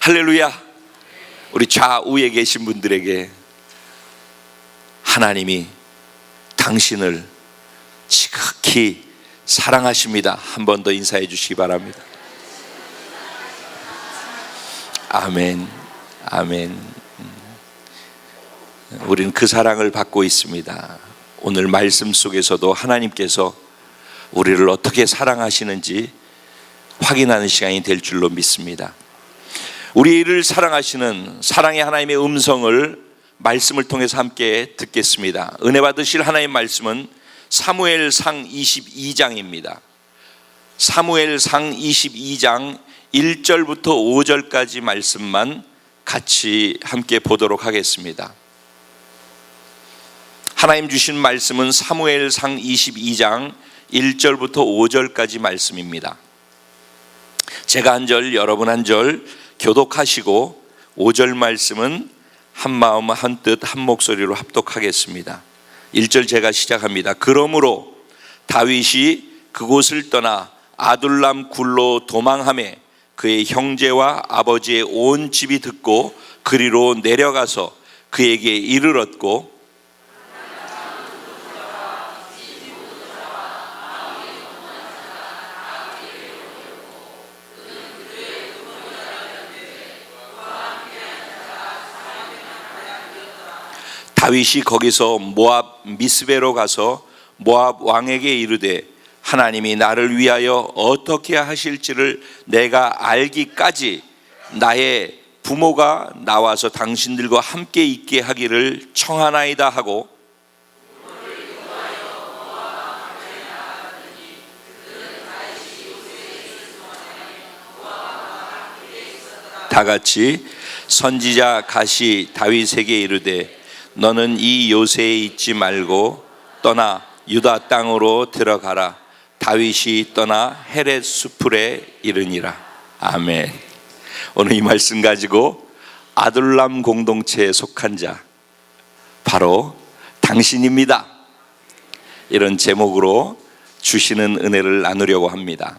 할렐루야. 우리 좌우에 계신 분들에게 하나님이 당신을 지극히 사랑하십니다. 한 번 더 인사해 주시기 바랍니다. 아멘. 아멘. 우리는 그 사랑을 받고 있습니다. 오늘 말씀 속에서도 하나님께서 우리를 어떻게 사랑하시는지 확인하는 시간이 될 줄로 믿습니다. 우리를 사랑하시는 사랑의 하나님의 음성을 말씀을 통해서 함께 듣겠습니다. 은혜 받으실 하나님의 말씀은 사무엘상 22장입니다. 사무엘상 22장 1절부터 5절까지 말씀만 같이 함께 보도록 하겠습니다. 하나님 주신 말씀은 사무엘상 22장 1절부터 5절까지 말씀입니다. 제가 한 절, 여러분 한 절 교독하시고 5절 말씀은 한 마음 한 뜻 한 목소리로 합독하겠습니다. 1절 제가 시작합니다. 그러므로 다윗이 그곳을 떠나 아둘람 굴로 도망하매 그의 형제와 아버지의 온 집이 듣고 그리로 내려가서 그에게 이르렀고 다윗이 거기서 모압 미스베로 가서 모압 왕에게 이르되 하나님이 나를 위하여 어떻게 하실지를 내가 알기까지 나의 부모가 나와서 당신들과 함께 있게 하기를 청하나이다 하고 다 같이 선지자 갓이 다윗에게 이르되 너는 이 요새에 있지 말고 떠나 유다 땅으로 들어가라. 다윗이 떠나 헤렛 수풀에 이르니라. 아멘. 오늘 이 말씀 가지고 아둘람 공동체에 속한 자 바로 당신입니다. 이런 제목으로 주시는 은혜를 나누려고 합니다.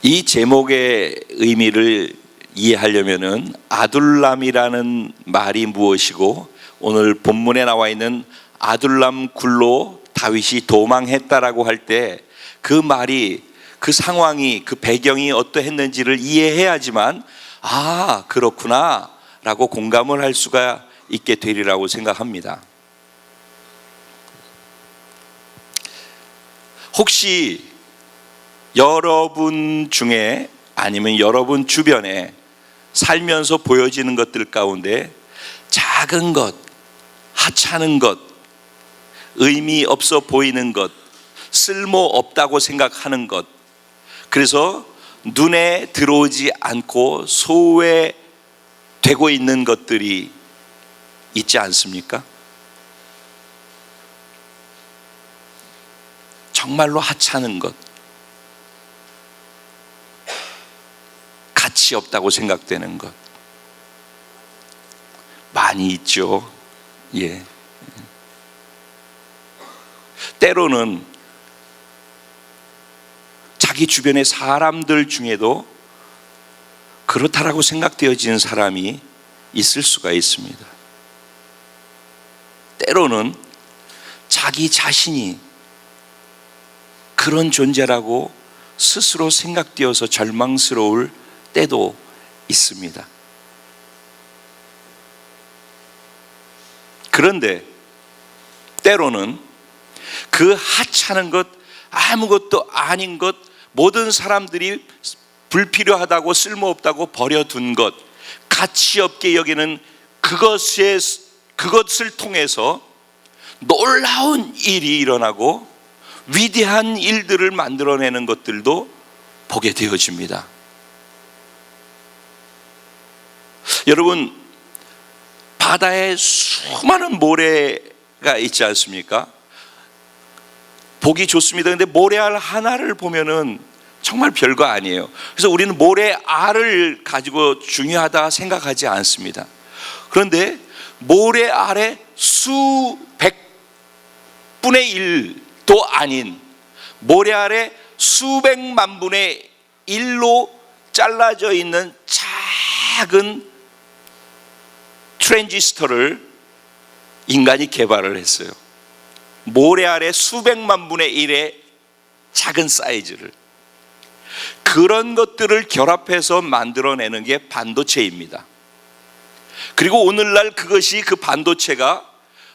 이 제목의 의미를 이해하려면은 아둘람이라는 말이 무엇이고 오늘 본문에 나와 있는 아둘람 굴로 다윗이 도망했다라고 할 때 그 말이 그 상황이 그 배경이 어떠했는지를 이해해야지만 아 그렇구나 라고 공감을 할 수가 있게 되리라고 생각합니다. 혹시 여러분 중에 아니면 여러분 주변에 살면서 보여지는 것들 가운데 작은 것, 하찮은 것, 의미 없어 보이는 것, 쓸모 없다고 생각하는 것, 그래서 눈에 들어오지 않고 소외되고 있는 것들이 있지 않습니까? 정말로 하찮은 것, 가치 없다고 생각되는 것 많이 있죠. 예. 때로는 자기 주변의 사람들 중에도 그렇다라고 생각되어지는 사람이 있을 수가 있습니다. 때로는 자기 자신이 그런 존재라고 스스로 생각되어서 절망스러울 때도 있습니다. 그런데 때로는 그 하찮은 것, 아무것도 아닌 것, 모든 사람들이 불필요하다고 쓸모없다고 버려둔 것, 가치 없게 여기는 그것을 통해서 놀라운 일이 일어나고 위대한 일들을 만들어내는 것들도 보게 되어집니다. 여러분, 바다에 수많은 모래가 있지 않습니까? 보기 좋습니다. 근데 모래알 하나를 보면은 정말 별거 아니에요. 그래서 우리는 모래알을 가지고 중요하다 생각하지 않습니다. 그런데 모래알의 수백 분의 1도 아닌 모래알의 수백만 분의 1로 잘라져 있는 작은 트랜지스터를 인간이 개발을 했어요. 모래 아래 수백만 분의 1의 작은 사이즈를, 그런 것들을 결합해서 만들어내는 게 반도체입니다. 그리고 오늘날 그것이, 그 반도체가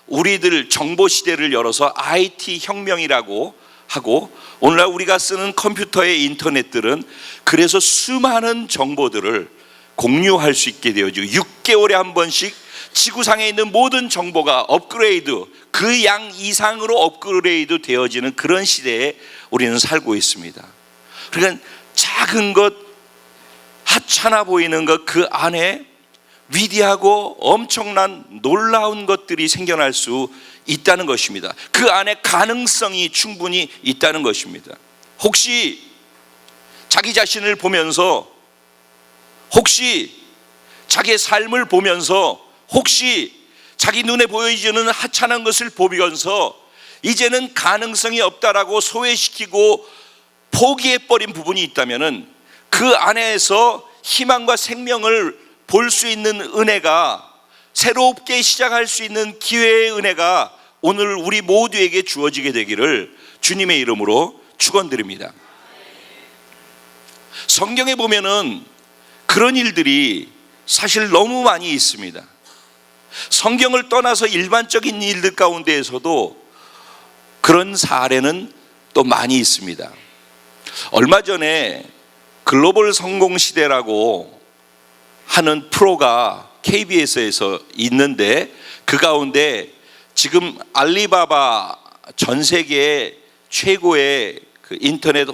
우리들 정보 시대를 열어서 IT 혁명이라고 하고, 오늘날 우리가 쓰는 컴퓨터의 인터넷들은 그래서 수많은 정보들을 공유할 수 있게 되어지고 6개월에 한 번씩 지구상에 있는 모든 정보가 업그레이드, 그 양 이상으로 업그레이드 되어지는 그런 시대에 우리는 살고 있습니다. 그러니까 작은 것, 하찮아 보이는 것, 그 안에 위대하고 엄청난 놀라운 것들이 생겨날 수 있다는 것입니다. 그 안에 가능성이 충분히 있다는 것입니다. 혹시 자기 자신을 보면서, 혹시 자기의 삶을 보면서, 혹시 자기 눈에 보이지는 하찮은 것을 보면서 이제는 가능성이 없다라고 소외시키고 포기해버린 부분이 있다면, 그 안에서 희망과 생명을 볼 수 있는 은혜가, 새롭게 시작할 수 있는 기회의 은혜가 오늘 우리 모두에게 주어지게 되기를 주님의 이름으로 축원드립니다. 성경에 보면은 그런 일들이 사실 너무 많이 있습니다. 성경을 떠나서 일반적인 일들 가운데에서도 그런 사례는 또 많이 있습니다. 얼마 전에 글로벌 성공 시대라고 하는 프로가 KBS에서 있는데, 그 가운데 지금 알리바바, 전 세계 최고의 그 인터넷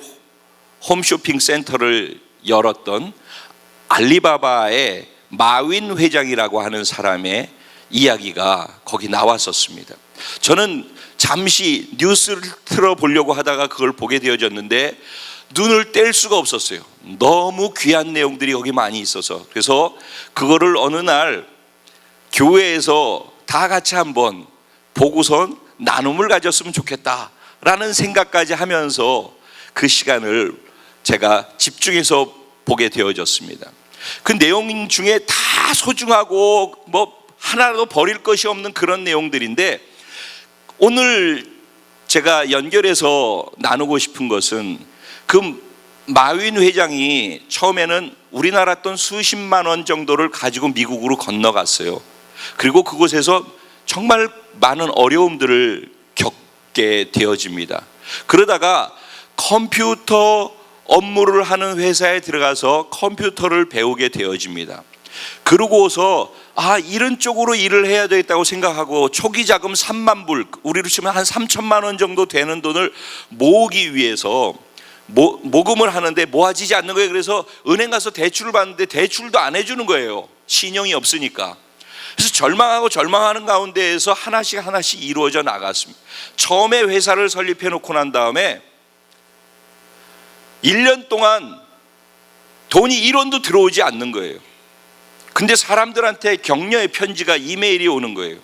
홈쇼핑 센터를 열었던 알리바바의 마윈 회장이라고 하는 사람의 이야기가 거기 나왔었습니다. 저는 잠시 뉴스를 틀어보려고 하다가 그걸 보게 되어졌는데 눈을 뗄 수가 없었어요. 너무 귀한 내용들이 거기 많이 있어서. 그래서 그거를 어느 날 교회에서 다 같이 한번 보고선 나눔을 가졌으면 좋겠다라는 생각까지 하면서 그 시간을 제가 집중해서 보게 되어졌습니다. 그 내용 중에 다 소중하고 뭐 하나도 버릴 것이 없는 그런 내용들인데, 오늘 제가 연결해서 나누고 싶은 것은, 그 마윈 회장이 처음에는 우리나라 돈 수십만 원 정도를 가지고 미국으로 건너갔어요. 그리고 그곳에서 정말 많은 어려움들을 겪게 되어집니다. 그러다가 컴퓨터 업무를 하는 회사에 들어가서 컴퓨터를 배우게 되어집니다. 그러고서 이런 쪽으로 일을 해야 되겠다고 생각하고 초기 자금 3만 불, 우리로 치면 한 3천만 원 정도 되는 돈을 모으기 위해서 모금을 하는데 모아지지 않는 거예요. 그래서 은행 가서 대출을 받는데 대출도 안 해주는 거예요. 신용이 없으니까. 그래서 절망하는 가운데에서 하나씩 이루어져 나갔습니다. 처음에 회사를 설립해 놓고 난 다음에 1년 동안 돈이 1원도 들어오지 않는 거예요. 근데 사람들한테 격려의 편지가, 이메일이 오는 거예요.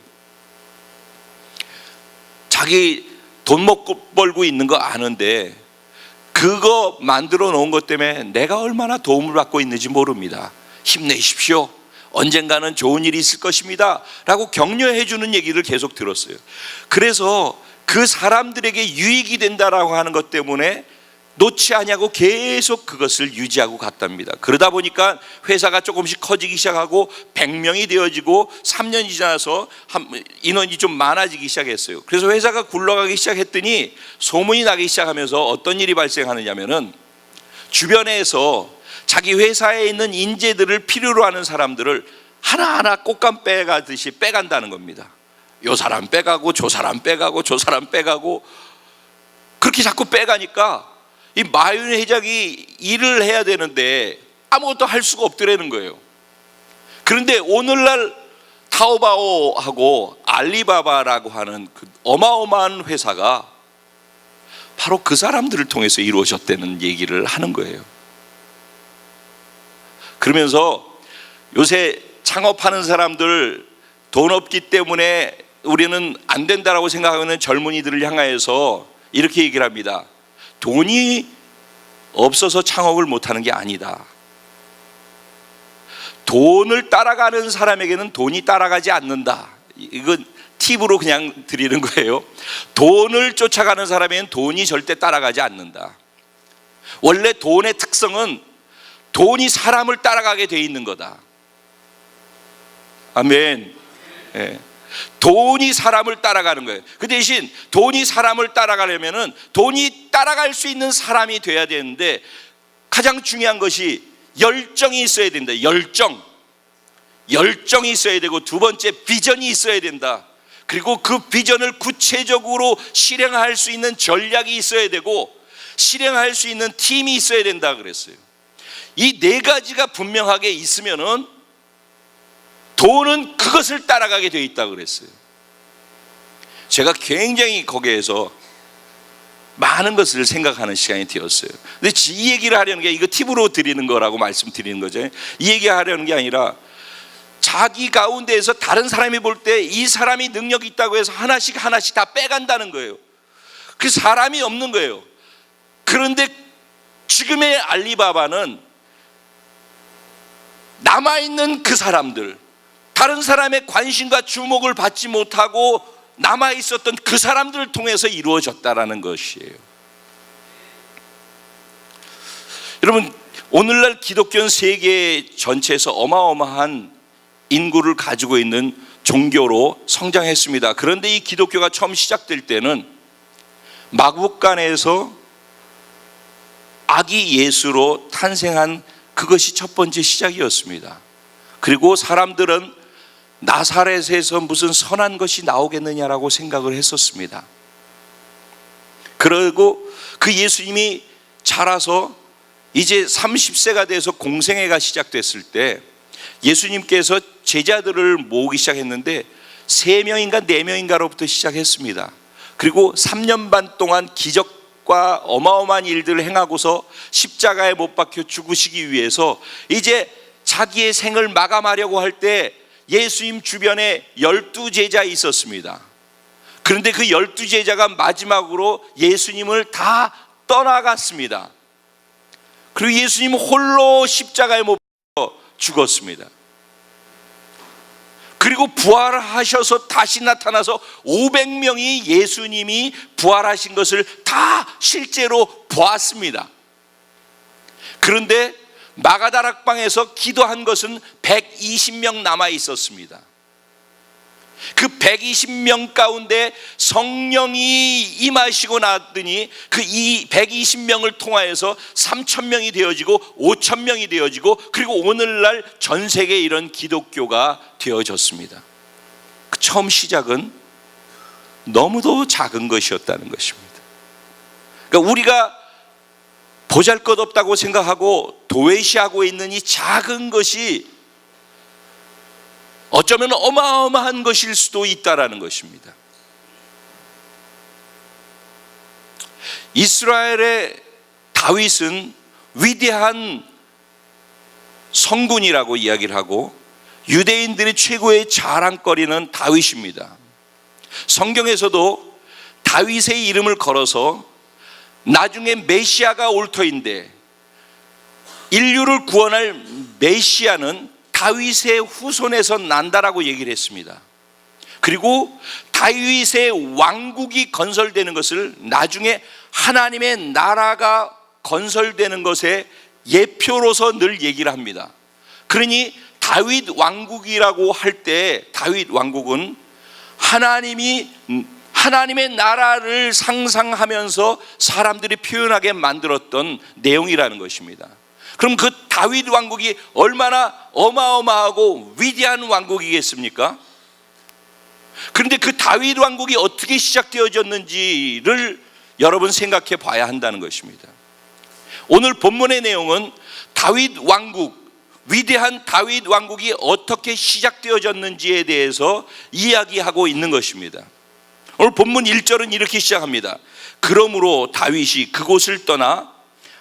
자기 돈 먹고 벌고 있는 거 아는데 그거 만들어 놓은 것 때문에 내가 얼마나 도움을 받고 있는지 모릅니다. 힘내십시오. 언젠가는 좋은 일이 있을 것입니다. 라고 격려해 주는 얘기를 계속 들었어요. 그래서 그 사람들에게 유익이 된다라고 하는 것 때문에 놓지 않냐고 계속 그것을 유지하고 갔답니다. 그러다 보니까 회사가 조금씩 커지기 시작하고 100명이 되어지고 3년이 지나서 인원이 좀 많아지기 시작했어요. 그래서 회사가 굴러가기 시작했더니 소문이 나기 시작하면서 어떤 일이 발생하느냐면은, 주변에서 자기 회사에 있는 인재들을 필요로 하는 사람들을 하나하나 꽃감 빼가듯이 빼간다는 겁니다. 요 사람 빼가고 저 사람 빼가고 저 사람 빼가고, 그렇게 자꾸 빼가니까 이 마윈 회장이 일을 해야 되는데 아무것도 할 수가 없더라는 거예요. 그런데 오늘날 타오바오하고 알리바바라고 하는 그 어마어마한 회사가 바로 그 사람들을 통해서 이루어졌다는 얘기를 하는 거예요. 그러면서 요새 창업하는 사람들, 돈 없기 때문에 우리는 안 된다라고 생각하는 젊은이들을 향하여서 이렇게 얘기를 합니다. 돈이 없어서 창업을 못하는 게 아니다. 돈을 따라가는 사람에게는 돈이 따라가지 않는다. 이건 팁으로 그냥 드리는 거예요. 돈을 쫓아가는 사람에게는 돈이 절대 따라가지 않는다. 원래 돈의 특성은 돈이 사람을 따라가게 돼 있는 거다. 아멘. 예. 돈이 사람을 따라가는 거예요. 그 대신 돈이 사람을 따라가려면은 돈이 따라갈 수 있는 사람이 돼야 되는데, 가장 중요한 것이 열정이 있어야 된다. 열정이 있어야 되고, 두 번째 비전이 있어야 된다. 그리고 그 비전을 구체적으로 실행할 수 있는 전략이 있어야 되고, 실행할 수 있는 팀이 있어야 된다 그랬어요. 이 네 가지가 분명하게 있으면은 돈은 그것을 따라가게 돼 있다 그랬어요. 제가 굉장히 거기에서 많은 것을 생각하는 시간이 되었어요. 근데 이 얘기를 하려는 게, 이거 팁으로 드리는 거라고 말씀드리는 거죠. 이 얘기하려는 게 아니라, 자기 가운데에서 다른 사람이 볼 때 이 사람이 능력이 있다고 해서 하나씩 다 빼간다는 거예요. 그 사람이 없는 거예요. 그런데 지금의 알리바바는 남아있는 그 사람들, 다른 사람의 관심과 주목을 받지 못하고 남아있었던 그 사람들을 통해서 이루어졌다라는 것이에요. 여러분, 오늘날 기독교는 세계 전체에서 어마어마한 인구를 가지고 있는 종교로 성장했습니다. 그런데 이 기독교가 처음 시작될 때는 마국간에서 아기 예수로 탄생한 그것이 첫 번째 시작이었습니다. 그리고 사람들은 나사렛에서 무슨 선한 것이 나오겠느냐라고 생각을 했었습니다. 그리고 그 예수님이 자라서 이제 30세가 돼서 공생애가 시작됐을 때 예수님께서 제자들을 모으기 시작했는데 3명인가 4명인가로부터 시작했습니다. 그리고 3년 반 동안 기적과 어마어마한 일들을 행하고서 십자가에 못 박혀 죽으시기 위해서 이제 자기의 생을 마감하려고 할 때 예수님 주변에 12제자 있었습니다. 그런데 그 12제자가 마지막으로 예수님을 다 떠나갔습니다. 그리고 예수님은 홀로 십자가에 못 박혀 죽었습니다. 그리고 부활하셔서 다시 나타나서 500명이 예수님이 부활하신 것을 다 실제로 보았습니다. 그런데 마가다락방에서 기도한 것은 120명 남아 있었습니다. 그 120명 가운데 성령이 임하시고 나더니 그 120명을 통하여서 3,000명이 되어지고 5,000명이 되어지고, 그리고 오늘날 전 세계에 이런 기독교가 되어졌습니다. 그 처음 시작은 너무도 작은 것이었다는 것입니다. 그러니까 우리가 보잘것없다고 생각하고 도외시하고 있는 이 작은 것이 어쩌면 어마어마한 것일 수도 있다라는 것입니다. 이스라엘의 다윗은 위대한 성군이라고 이야기를 하고 유대인들의 최고의 자랑거리는 다윗입니다. 성경에서도 다윗의 이름을 걸어서 나중에 메시아가 올 터인데, 인류를 구원할 메시아는 다윗의 후손에서 난다라고 얘기를 했습니다. 그리고 다윗의 왕국이 건설되는 것을 나중에 하나님의 나라가 건설되는 것의 예표로서 늘 얘기를 합니다. 그러니 다윗 왕국이라고 할 때 다윗 왕국은 하나님의 나라를 상상하면서 사람들이 표현하게 만들었던 내용이라는 것입니다. 그럼 그 다윗 왕국이 얼마나 어마어마하고 위대한 왕국이겠습니까? 그런데 그 다윗 왕국이 어떻게 시작되어졌는지를 여러분 생각해 봐야 한다는 것입니다. 오늘 본문의 내용은 다윗 왕국, 위대한 다윗 왕국이 어떻게 시작되어졌는지에 대해서 이야기하고 있는 것입니다. 오늘 본문 1절은 이렇게 시작합니다. 그러므로 다윗이 그곳을 떠나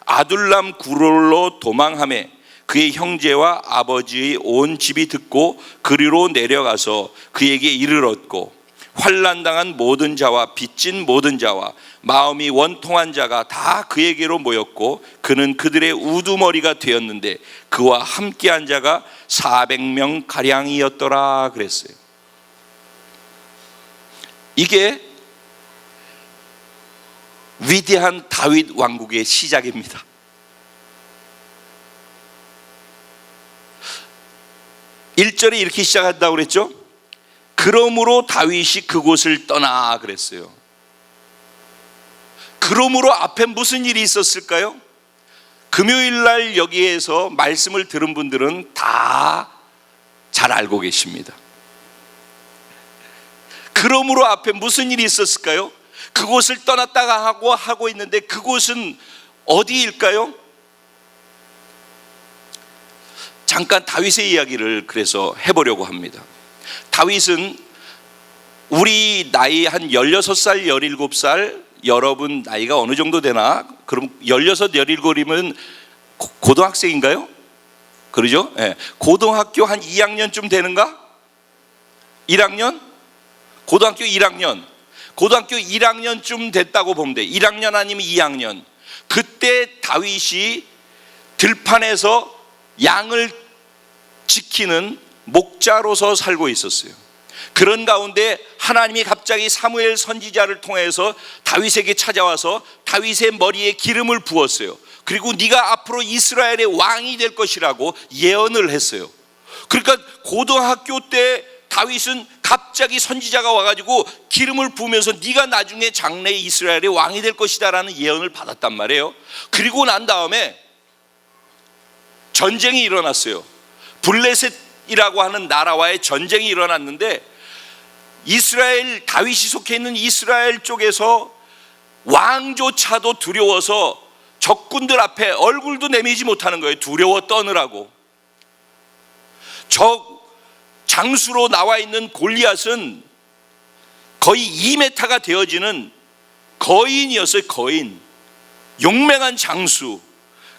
아둘람 굴로 도망하매 그의 형제와 아버지의 온 집이 듣고 그리로 내려가서 그에게 이르렀고, 환난당한 모든 자와 빚진 모든 자와 마음이 원통한 자가 다 그에게로 모였고 그는 그들의 우두머리가 되었는데 그와 함께한 자가 400명 가량이었더라 그랬어요. 이게 위대한 다윗 왕국의 시작입니다. (1절에) 이렇게 시작한다고 그랬죠. 그러므로 다윗이 그곳을 떠나 그랬어요. 그러므로 앞에 무슨 일이 있었을까요? 금요일날 여기에서 말씀을 들은 분들은 다 잘 알고 계십니다. 그러므로 앞에 무슨 일이 있었을까요? 그곳을 떠났다가 하고 있는데 그곳은 어디일까요? 잠깐 다윗의 이야기를 그래서 해보려고 합니다. 다윗은 우리 나이 한 16살, 17살, 여러분 나이가 어느 정도 되나? 그럼 16, 17이면 고등학생인가요? 그러죠? 네. 고등학교 한 2학년쯤 되는가? 1학년? 고등학교 1학년. 고등학교 1학년쯤 됐다고 보면 돼. 1학년 아니면 2학년. 그때 다윗이 들판에서 양을 지키는 목자로서 살고 있었어요. 그런 가운데 하나님이 갑자기 사무엘 선지자를 통해서 다윗에게 찾아와서 다윗의 머리에 기름을 부었어요. 그리고 네가 앞으로 이스라엘의 왕이 될 것이라고 예언을 했어요. 그러니까 고등학교 때 다윗은 갑자기 선지자가 와가지고 기름을 부으면서 네가 나중에 장래 이스라엘의 왕이 될 것이다 라는 예언을 받았단 말이에요. 그리고 난 다음에 전쟁이 일어났어요. 블레셋이라고 하는 나라와의 전쟁이 일어났는데 이스라엘, 다윗이 속해 있는 이스라엘 쪽에서 왕조차도 두려워서 적군들 앞에 얼굴도 내미지 못하는 거예요. 두려워 떠느라고. 적 장수로 나와 있는 골리앗은 거의 2m가 되어지는 거인이었어요. 거인. 용맹한 장수.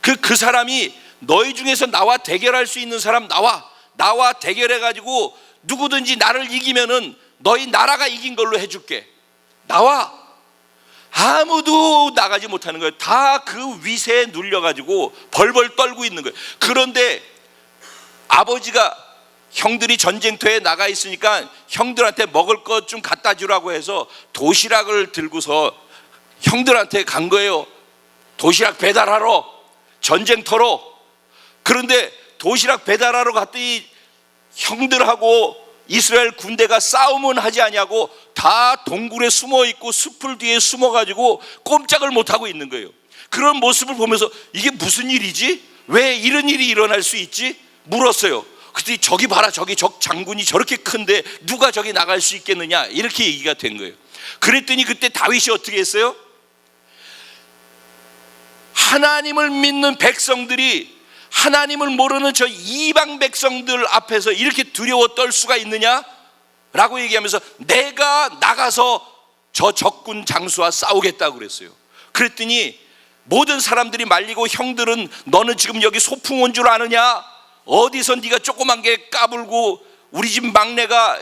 그 사람이 너희 중에서 나와 대결할 수 있는 사람 나와 대결해가지고 누구든지 나를 이기면은 너희 나라가 이긴 걸로 해줄게. 나와. 아무도 나가지 못하는 거예요. 다 그 위세에 눌려가지고 벌벌 떨고 있는 거예요. 그런데 아버지가 형들이 전쟁터에 나가 있으니까 형들한테 먹을 것 좀 갖다 주라고 해서 도시락을 들고서 형들한테 간 거예요. 도시락 배달하러, 전쟁터로. 그런데 도시락 배달하러 갔더니 형들하고 이스라엘 군대가 싸움은 하지 않냐고 다 동굴에 숨어 있고 숲을 뒤에 숨어가지고 꼼짝을 못하고 있는 거예요. 그런 모습을 보면서 이게 무슨 일이지? 왜 이런 일이 일어날 수 있지? 물었어요. 그랬더니 저기 봐라, 저기 적 장군이 저렇게 큰데 누가 저기 나갈 수 있겠느냐, 이렇게 얘기가 된 거예요. 그랬더니 그때 다윗이 어떻게 했어요? 하나님을 믿는 백성들이 하나님을 모르는 저 이방 백성들 앞에서 이렇게 두려워 떨 수가 있느냐? 라고 얘기하면서 내가 나가서 저 적군 장수와 싸우겠다고 그랬어요. 그랬더니 모든 사람들이 말리고 형들은 너는 지금 여기 소풍 온 줄 아느냐? 어디서 네가 조그만 게 까불고 우리 집 막내가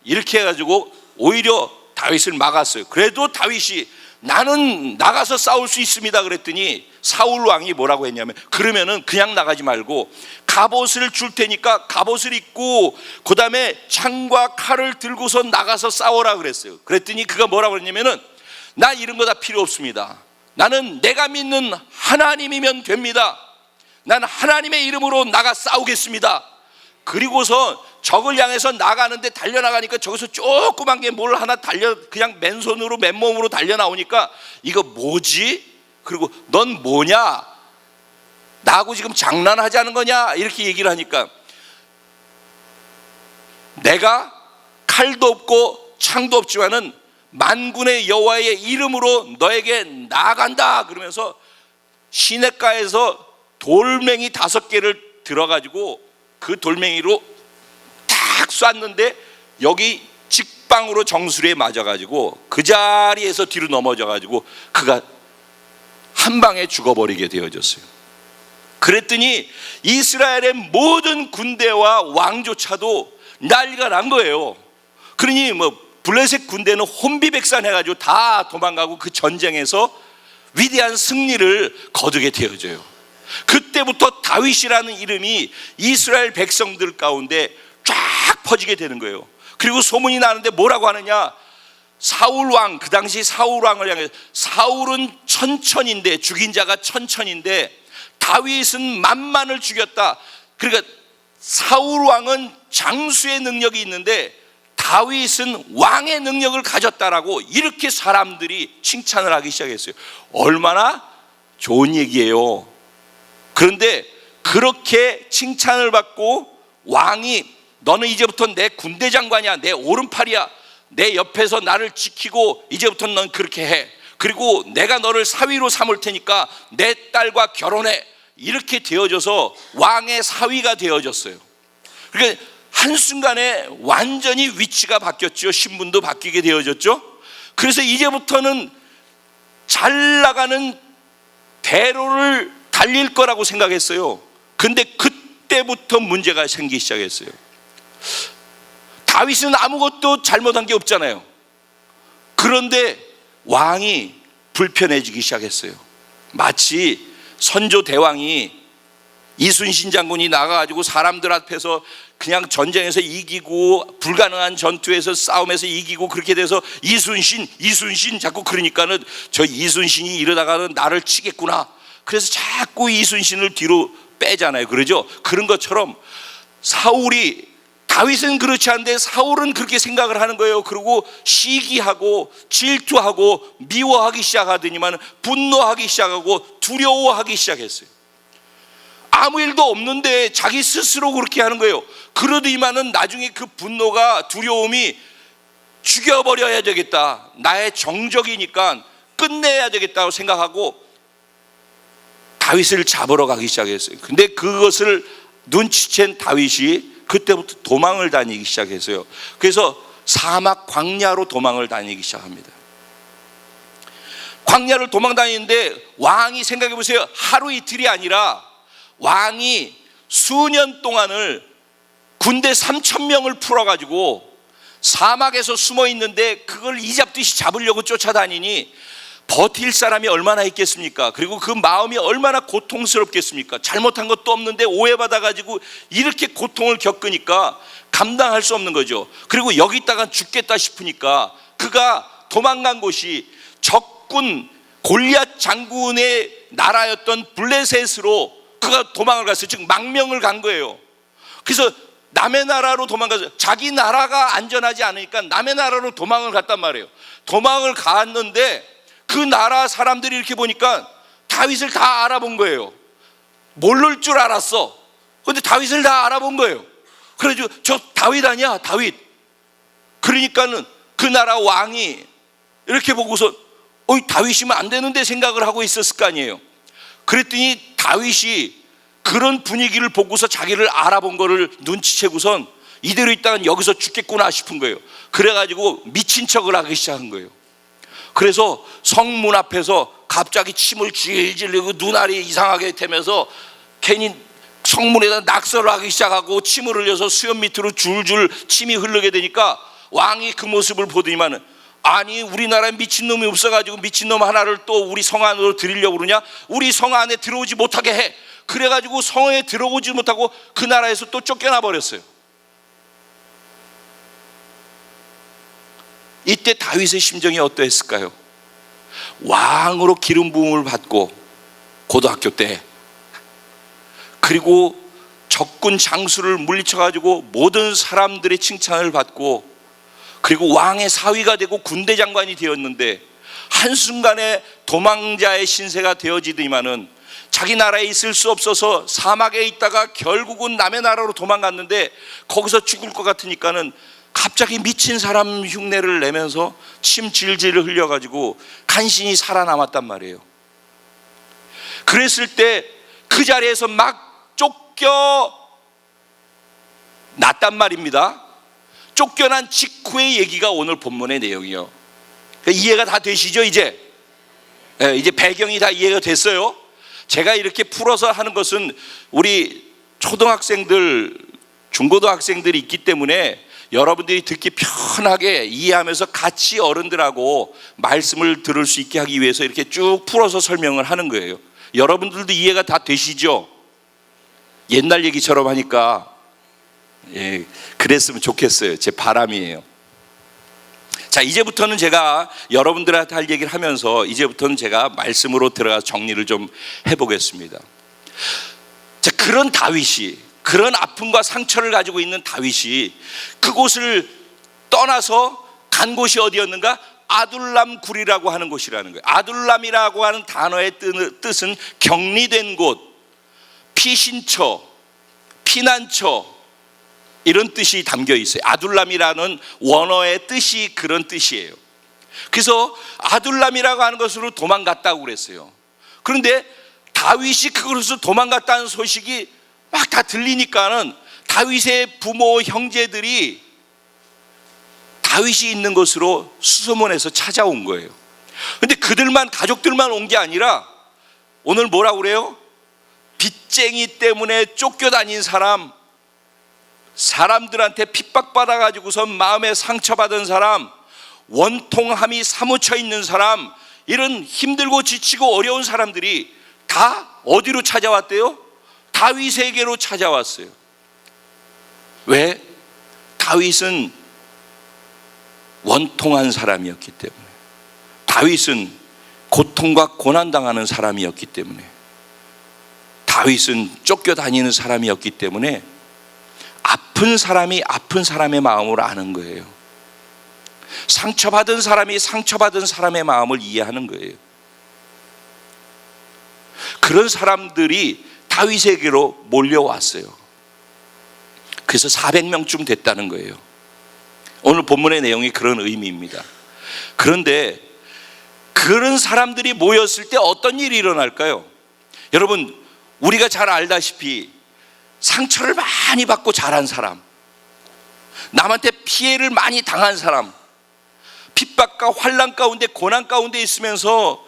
이렇게 해가지고 오히려 다윗을 막았어요. 그래도 다윗이 나는 나가서 싸울 수 있습니다 그랬더니 사울 왕이 뭐라고 했냐면 그러면은 그냥 나가지 말고 갑옷을 줄 테니까 갑옷을 입고 그 다음에 창과 칼을 들고서 나가서 싸워라 그랬어요. 그랬더니 그가 뭐라고 했냐면은 나 이런 거 다 필요 없습니다. 나는 내가 믿는 하나님이면 됩니다. 난 하나님의 이름으로 나가 싸우겠습니다. 그리고서 적을 향해서 나가는데 달려나가니까 저기서 조그만 게 뭘 하나 그냥 맨손으로 맨몸으로 달려나오니까 이거 뭐지? 그리고 넌 뭐냐? 나하고 지금 장난하자는 거냐? 이렇게 얘기를 하니까 내가 칼도 없고 창도 없지만은 만군의 여호와의 이름으로 너에게 나아간다 그러면서 시냇가에서 돌멩이 5개를 들어가지고 그 돌멩이로 딱 쐈는데 여기 직방으로 정수리에 맞아가지고 그 자리에서 뒤로 넘어져가지고 그가 한 방에 죽어버리게 되어졌어요. 그랬더니 이스라엘의 모든 군대와 왕조차도 난리가 난 거예요. 그러니 뭐 블레셋 군대는 혼비백산해가지고 다 도망가고 그 전쟁에서 위대한 승리를 거두게 되어져요. 그때부터 다윗이라는 이름이 이스라엘 백성들 가운데 쫙 퍼지게 되는 거예요. 그리고 소문이 나는데 뭐라고 하느냐, 사울왕, 그 당시 사울왕을 향해, 사울은 천천인데, 죽인 자가 천천인데 다윗은 만만을 죽였다. 그러니까 사울왕은 장수의 능력이 있는데 다윗은 왕의 능력을 가졌다라고 이렇게 사람들이 칭찬을 하기 시작했어요. 얼마나 좋은 얘기예요. 그런데 그렇게 칭찬을 받고 왕이 너는 이제부터 내 군대 장관이야, 내 오른팔이야, 내 옆에서 나를 지키고 이제부터 넌 그렇게 해, 그리고 내가 너를 사위로 삼을 테니까 내 딸과 결혼해, 이렇게 되어져서 왕의 사위가 되어졌어요. 그러니까 한순간에 완전히 위치가 바뀌었죠. 신분도 바뀌게 되어졌죠. 그래서 이제부터는 잘 나가는 대로를 달릴 거라고 생각했어요. 근데 그때부터 문제가 생기기 시작했어요. 다윗은 아무것도 잘못한 게 없잖아요. 그런데 왕이 불편해지기 시작했어요. 마치 선조 대왕이 이순신 장군이 나가가지고 사람들 앞에서 그냥 전쟁에서 이기고 불가능한 전투에서 싸움에서 이기고 그렇게 돼서 이순신 자꾸 그러니까는 저 이순신이 이러다가는 나를 치겠구나, 그래서 자꾸 이순신을 뒤로 빼잖아요. 그러죠? 그런 것처럼 다윗은 그렇지 않은데 사울은 그렇게 생각을 하는 거예요. 그리고 시기하고 질투하고 미워하기 시작하더니만 분노하기 시작하고 두려워하기 시작했어요. 아무 일도 없는데 자기 스스로 그렇게 하는 거예요. 그러더니만은 나중에 그 분노가, 두려움이 죽여버려야 되겠다, 나의 정적이니까 끝내야 되겠다고 생각하고 다윗을 잡으러 가기 시작했어요. 근데 그것을 눈치챈 다윗이 그때부터 도망을 다니기 시작했어요. 그래서 사막 광야로 도망을 다니기 시작합니다. 광야를 도망 다니는데 왕이, 생각해 보세요, 하루 이틀이 아니라 왕이 수년 동안을 군대 3,000명을 풀어가지고 사막에서 숨어 있는데 그걸 이잡듯이 잡으려고 쫓아다니니 버틸 사람이 얼마나 있겠습니까? 그리고 그 마음이 얼마나 고통스럽겠습니까? 잘못한 것도 없는데 오해받아가지고 이렇게 고통을 겪으니까 감당할 수 없는 거죠. 그리고 여기 있다가 죽겠다 싶으니까 그가 도망간 곳이 적군 골리앗 장군의 나라였던 블레셋으로 그가 도망을 갔어요. 즉 망명을 간 거예요. 그래서 남의 나라로 도망가서, 자기 나라가 안전하지 않으니까 남의 나라로 도망을 갔단 말이에요. 도망을 갔는데 그 나라 사람들이 이렇게 보니까 다윗을 다 알아본 거예요. 모를 줄 알았어. 그런데 다윗을 다 알아본 거예요. 그래가지고 저 다윗 아니야, 다윗. 그러니까는 그 나라 왕이 이렇게 보고서 다윗이면 안 되는데 생각을 하고 있었을 거 아니에요. 그랬더니 다윗이 그런 분위기를 보고서 자기를 알아본 거를 눈치채고선 이대로 있다간 여기서 죽겠구나 싶은 거예요. 그래가지고 미친 척을 하기 시작한 거예요. 그래서 성문 앞에서 갑자기 침을 질질 흘리고 눈알이 이상하게 되면서 괜히 성문에다 낙서를 하기 시작하고 침을 흘려서 수염 밑으로 줄줄 침이 흐르게 되니까 왕이 그 모습을 보더니만은, 아니 우리나라에 미친놈이 없어가지고 미친놈 하나를 또 우리 성 안으로 들이려고 그러냐? 우리 성 안에 들어오지 못하게 해. 그래가지고 성에 들어오지 못하고 그 나라에서 또 쫓겨나 버렸어요. 이때 다윗의 심정이 어떠했을까요? 왕으로 기름 부음을 받고 고등학교 때, 그리고 적군 장수를 물리쳐가지고 모든 사람들의 칭찬을 받고, 그리고 왕의 사위가 되고 군대 장관이 되었는데 한순간에 도망자의 신세가 되어지더니만은 자기 나라에 있을 수 없어서 사막에 있다가 결국은 남의 나라로 도망갔는데 거기서 죽을 것 같으니까는 갑자기 미친 사람 흉내를 내면서 침 질질 흘려가지고 간신히 살아남았단 말이에요. 그랬을 때 그 자리에서 막 쫓겨났단 말입니다. 쫓겨난 직후의 얘기가 오늘 본문의 내용이에요. 이해가 다 되시죠? 이제 배경이 다 이해가 됐어요. 제가 이렇게 풀어서 하는 것은 우리 초등학생들, 중고등학생들이 있기 때문에 여러분들이 듣기 편하게 이해하면서 같이 어른들하고 말씀을 들을 수 있게 하기 위해서 이렇게 쭉 풀어서 설명을 하는 거예요. 여러분들도 이해가 다 되시죠? 옛날 얘기처럼 하니까 그랬으면 좋겠어요. 제 바람이에요. 자, 이제부터는 제가 여러분들한테 할 얘기를 하면서 이제부터는 제가 말씀으로 들어가서 정리를 좀 해보겠습니다. 자, 그런 다윗이, 그런 아픔과 상처를 가지고 있는 다윗이 그곳을 떠나서 간 곳이 어디였는가? 아둘람 굴이라고 하는 곳이라는 거예요. 아둘람이라고 하는 단어의 뜻은 격리된 곳, 피신처, 피난처, 이런 뜻이 담겨 있어요. 아둘람이라는 원어의 뜻이 그런 뜻이에요. 그래서 아둘람이라고 하는 것으로 도망갔다고 그랬어요. 그런데 다윗이 그곳으로 도망갔다는 소식이 막 다 들리니까는 다윗의 부모 형제들이 다윗이 있는 곳으로 수소문해서 찾아온 거예요. 그런데 그들만, 가족들만 온 게 아니라 오늘 뭐라고 그래요? 빚쟁이 때문에 쫓겨다닌 사람, 사람들한테 핍박받아 가지고서 마음에 상처받은 사람, 원통함이 사무쳐 있는 사람, 이런 힘들고 지치고 어려운 사람들이 다 어디로 찾아왔대요? 다윗에게로 찾아왔어요. 왜? 다윗은 원통한 사람이었기 때문에, 다윗은 고통과 고난당하는 사람이었기 때문에, 다윗은 쫓겨다니는 사람이었기 때문에 아픈 사람이 아픈 사람의 마음을 아는 거예요. 상처받은 사람이 상처받은 사람의 마음을 이해하는 거예요. 그런 사람들이 다윗에게로 몰려왔어요. 그래서 400명쯤 됐다는 거예요. 오늘 본문의 내용이 그런 의미입니다. 그런데 그런 사람들이 모였을 때 어떤 일이 일어날까요? 여러분, 우리가 잘 알다시피 상처를 많이 받고 자란 사람, 남한테 피해를 많이 당한 사람, 핍박과 환난 가운데 고난 가운데 있으면서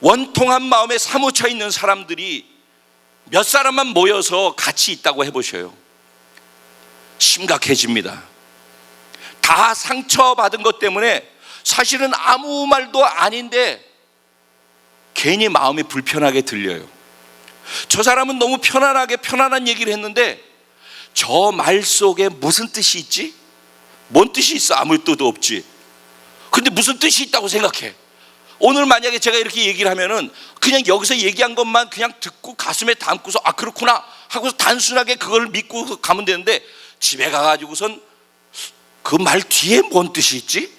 원통한 마음에 사무쳐 있는 사람들이 몇 사람만 모여서 같이 있다고 해보셔요. 심각해집니다. 다 상처받은 것 때문에 사실은 아무 말도 아닌데 괜히 마음이 불편하게 들려요. 저 사람은 너무 편안하게 편안한 얘기를 했는데 저 말 속에 무슨 뜻이 있지? 뭔 뜻이 있어? 아무 뜻도 없지. 근데 무슨 뜻이 있다고 생각해. 오늘 만약에 제가 이렇게 얘기를 하면은 그냥 여기서 얘기한 것만 그냥 듣고 가슴에 담고서 아 그렇구나 하고서 단순하게 그걸 믿고 가면 되는데 집에 가가지고선 그 말 뒤에 뭔 뜻이 있지?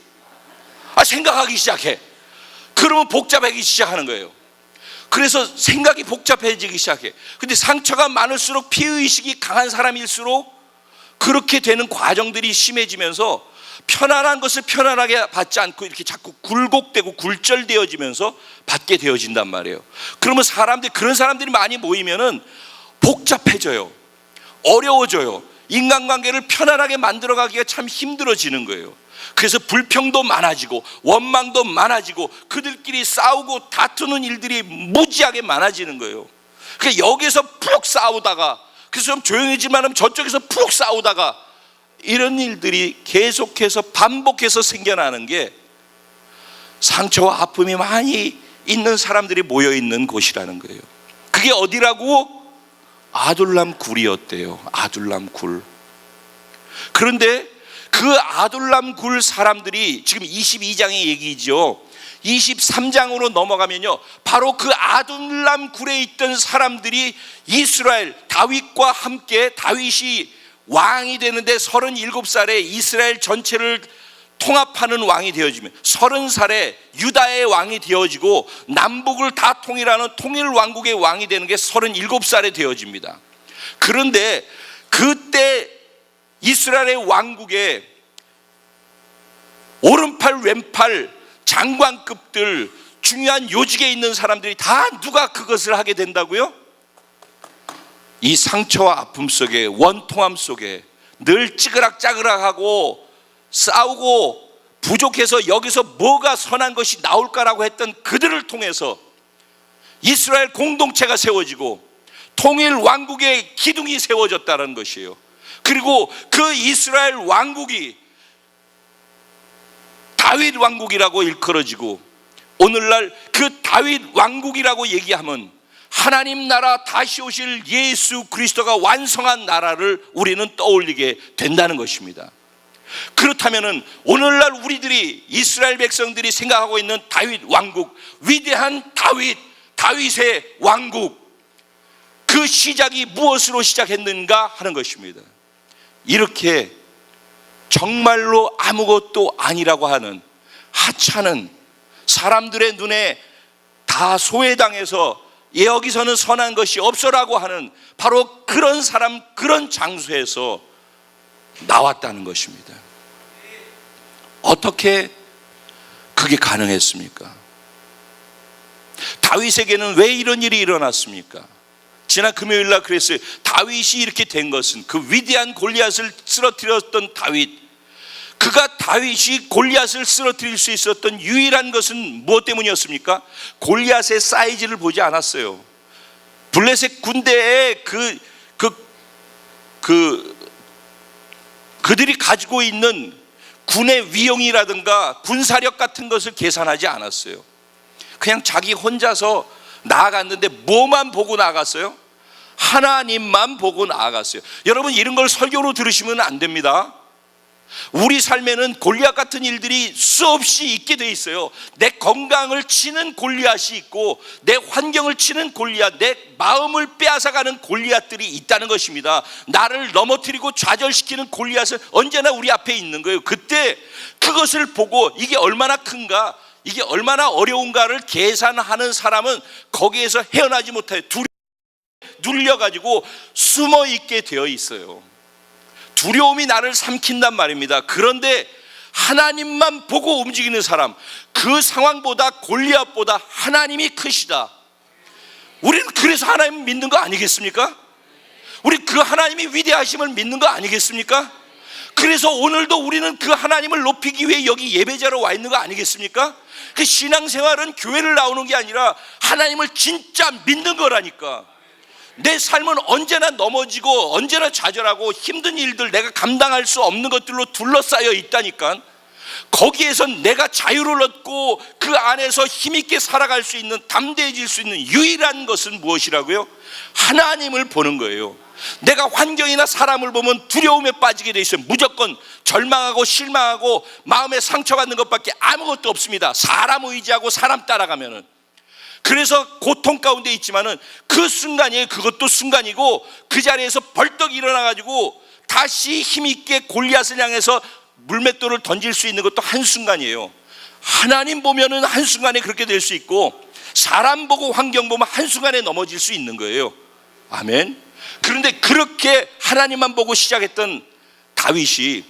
생각하기 시작해. 그러면 복잡해지기 시작하는 거예요. 그래서 생각이 복잡해지기 시작해. 근데 상처가 많을수록 피해의식이 강한 사람일수록 그렇게 되는 과정들이 심해지면서 편안한 것을 편안하게 받지 않고 이렇게 자꾸 굴곡되고 굴절되어지면서 받게 되어진단 말이에요. 그러면 그런 사람들이 많이 모이면은 복잡해져요. 어려워져요. 인간관계를 편안하게 만들어가기가 참 힘들어지는 거예요. 그래서 불평도 많아지고 원망도 많아지고 그들끼리 싸우고 다투는 일들이 무지하게 많아지는 거예요. 그러니까 여기서 푹 싸우다가 그래서 좀 조용해지만 저쪽에서 푹 싸우다가 이런 일들이 계속해서 반복해서 생겨나는 게 상처와 아픔이 많이 있는 사람들이 모여있는 곳이라는 거예요. 그게 어디라고? 아둘람 굴이었대요. 아둘람 굴. 그런데 그 아둘람 굴 사람들이 지금 22장의 얘기죠. 23장으로 넘어가면요, 바로 그 아둘람 굴에 있던 사람들이 이스라엘 다윗과 함께, 다윗이 왕이 되는데 37살에 이스라엘 전체를 통합하는 왕이 되어지면 30살에 유다의 왕이 되어지고 남북을 다 통일하는 통일 왕국의 왕이 되는 게 37살에 되어집니다. 그런데 그때 이스라엘의 왕국에 오른팔 왼팔 장관급들 중요한 요직에 있는 사람들이 다 누가 그것을 하게 된다고요? 이 상처와 아픔 속에, 원통함 속에 늘 찌그락짜그락하고 싸우고 부족해서 여기서 뭐가 선한 것이 나올까라고 했던 그들을 통해서 이스라엘 공동체가 세워지고 통일 왕국의 기둥이 세워졌다는 것이에요. 그리고 그 이스라엘 왕국이 다윗 왕국이라고 일컬어지고, 오늘날 그 다윗 왕국이라고 얘기하면 하나님 나라 다시 오실 예수 그리스도가 완성한 나라를 우리는 떠올리게 된다는 것입니다. 그렇다면 오늘날 우리들이, 이스라엘 백성들이 생각하고 있는 다윗 왕국, 위대한 다윗의 왕국, 그 시작이 무엇으로 시작했는가 하는 것입니다. 이렇게 정말로 아무것도 아니라고 하는, 하찮은, 사람들의 눈에 다 소외당해서 여기서는 선한 것이 없어라고 하는 바로 그런 사람, 그런 장소에서 나왔다는 것입니다. 어떻게 그게 가능했습니까? 다윗에게는 왜 이런 일이 일어났습니까? 지난 금요일 날 그랬어요. 다윗이 이렇게 된 것은, 그 위대한 골리앗을 쓰러뜨렸던 다윗이 골리앗을 쓰러뜨릴 수 있었던 유일한 것은 무엇 때문이었습니까? 골리앗의 사이즈를 보지 않았어요. 블레셋 군대에 그들이 가지고 있는 군의 위용이라든가 군사력 같은 것을 계산하지 않았어요. 그냥 자기 혼자서 나아갔는데 뭐만 보고 나아갔어요? 하나님만 보고 나아갔어요. 여러분, 이런 걸 설교로 들으시면 안 됩니다. 우리 삶에는 골리앗 같은 일들이 수없이 있게 돼 있어요. 내 건강을 치는 골리앗이 있고, 내 환경을 치는 골리앗, 내 마음을 빼앗아가는 골리앗들이 있다는 것입니다. 나를 넘어뜨리고 좌절시키는 골리앗은 언제나 우리 앞에 있는 거예요. 그때 그것을 보고 이게 얼마나 큰가, 이게 얼마나 어려운가를 계산하는 사람은 거기에서 헤어나지 못해요. 두려움에 눌려가지고 숨어 있게 되어 있어요. 두려움이 나를 삼킨단 말입니다. 그런데 하나님만 보고 움직이는 사람, 그 상황보다, 골리앗보다 하나님이 크시다. 우리는 그래서 하나님 믿는 거 아니겠습니까? 우리 그 하나님이 위대하심을 믿는 거 아니겠습니까? 그래서 오늘도 우리는 그 하나님을 높이기 위해 여기 예배자로 와 있는 거 아니겠습니까? 그 신앙생활은 교회를 나오는 게 아니라 하나님을 진짜 믿는 거라니까. 내 삶은 언제나 넘어지고 언제나 좌절하고 힘든 일들, 내가 감당할 수 없는 것들로 둘러싸여 있다니까. 거기에서 내가 자유를 얻고 그 안에서 힘있게 살아갈 수 있는, 담대해질 수 있는 유일한 것은 무엇이라고요? 하나님을 보는 거예요. 내가 환경이나 사람을 보면 두려움에 빠지게 돼 있어요. 무조건 절망하고 실망하고 마음에 상처받는 것밖에 아무것도 없습니다. 사람 의지하고 사람 따라가면은. 그래서 고통 가운데 있지만은 그 순간이에요. 그것도 순간이고, 그 자리에서 벌떡 일어나가지고 다시 힘있게 골리앗을 향해서 물맷돌을 던질 수 있는 것도 한순간이에요. 하나님 보면은 한순간에 그렇게 될 수 있고, 사람 보고 환경 보면 한순간에 넘어질 수 있는 거예요. 아멘. 그런데 그렇게 하나님만 보고 시작했던 다윗이,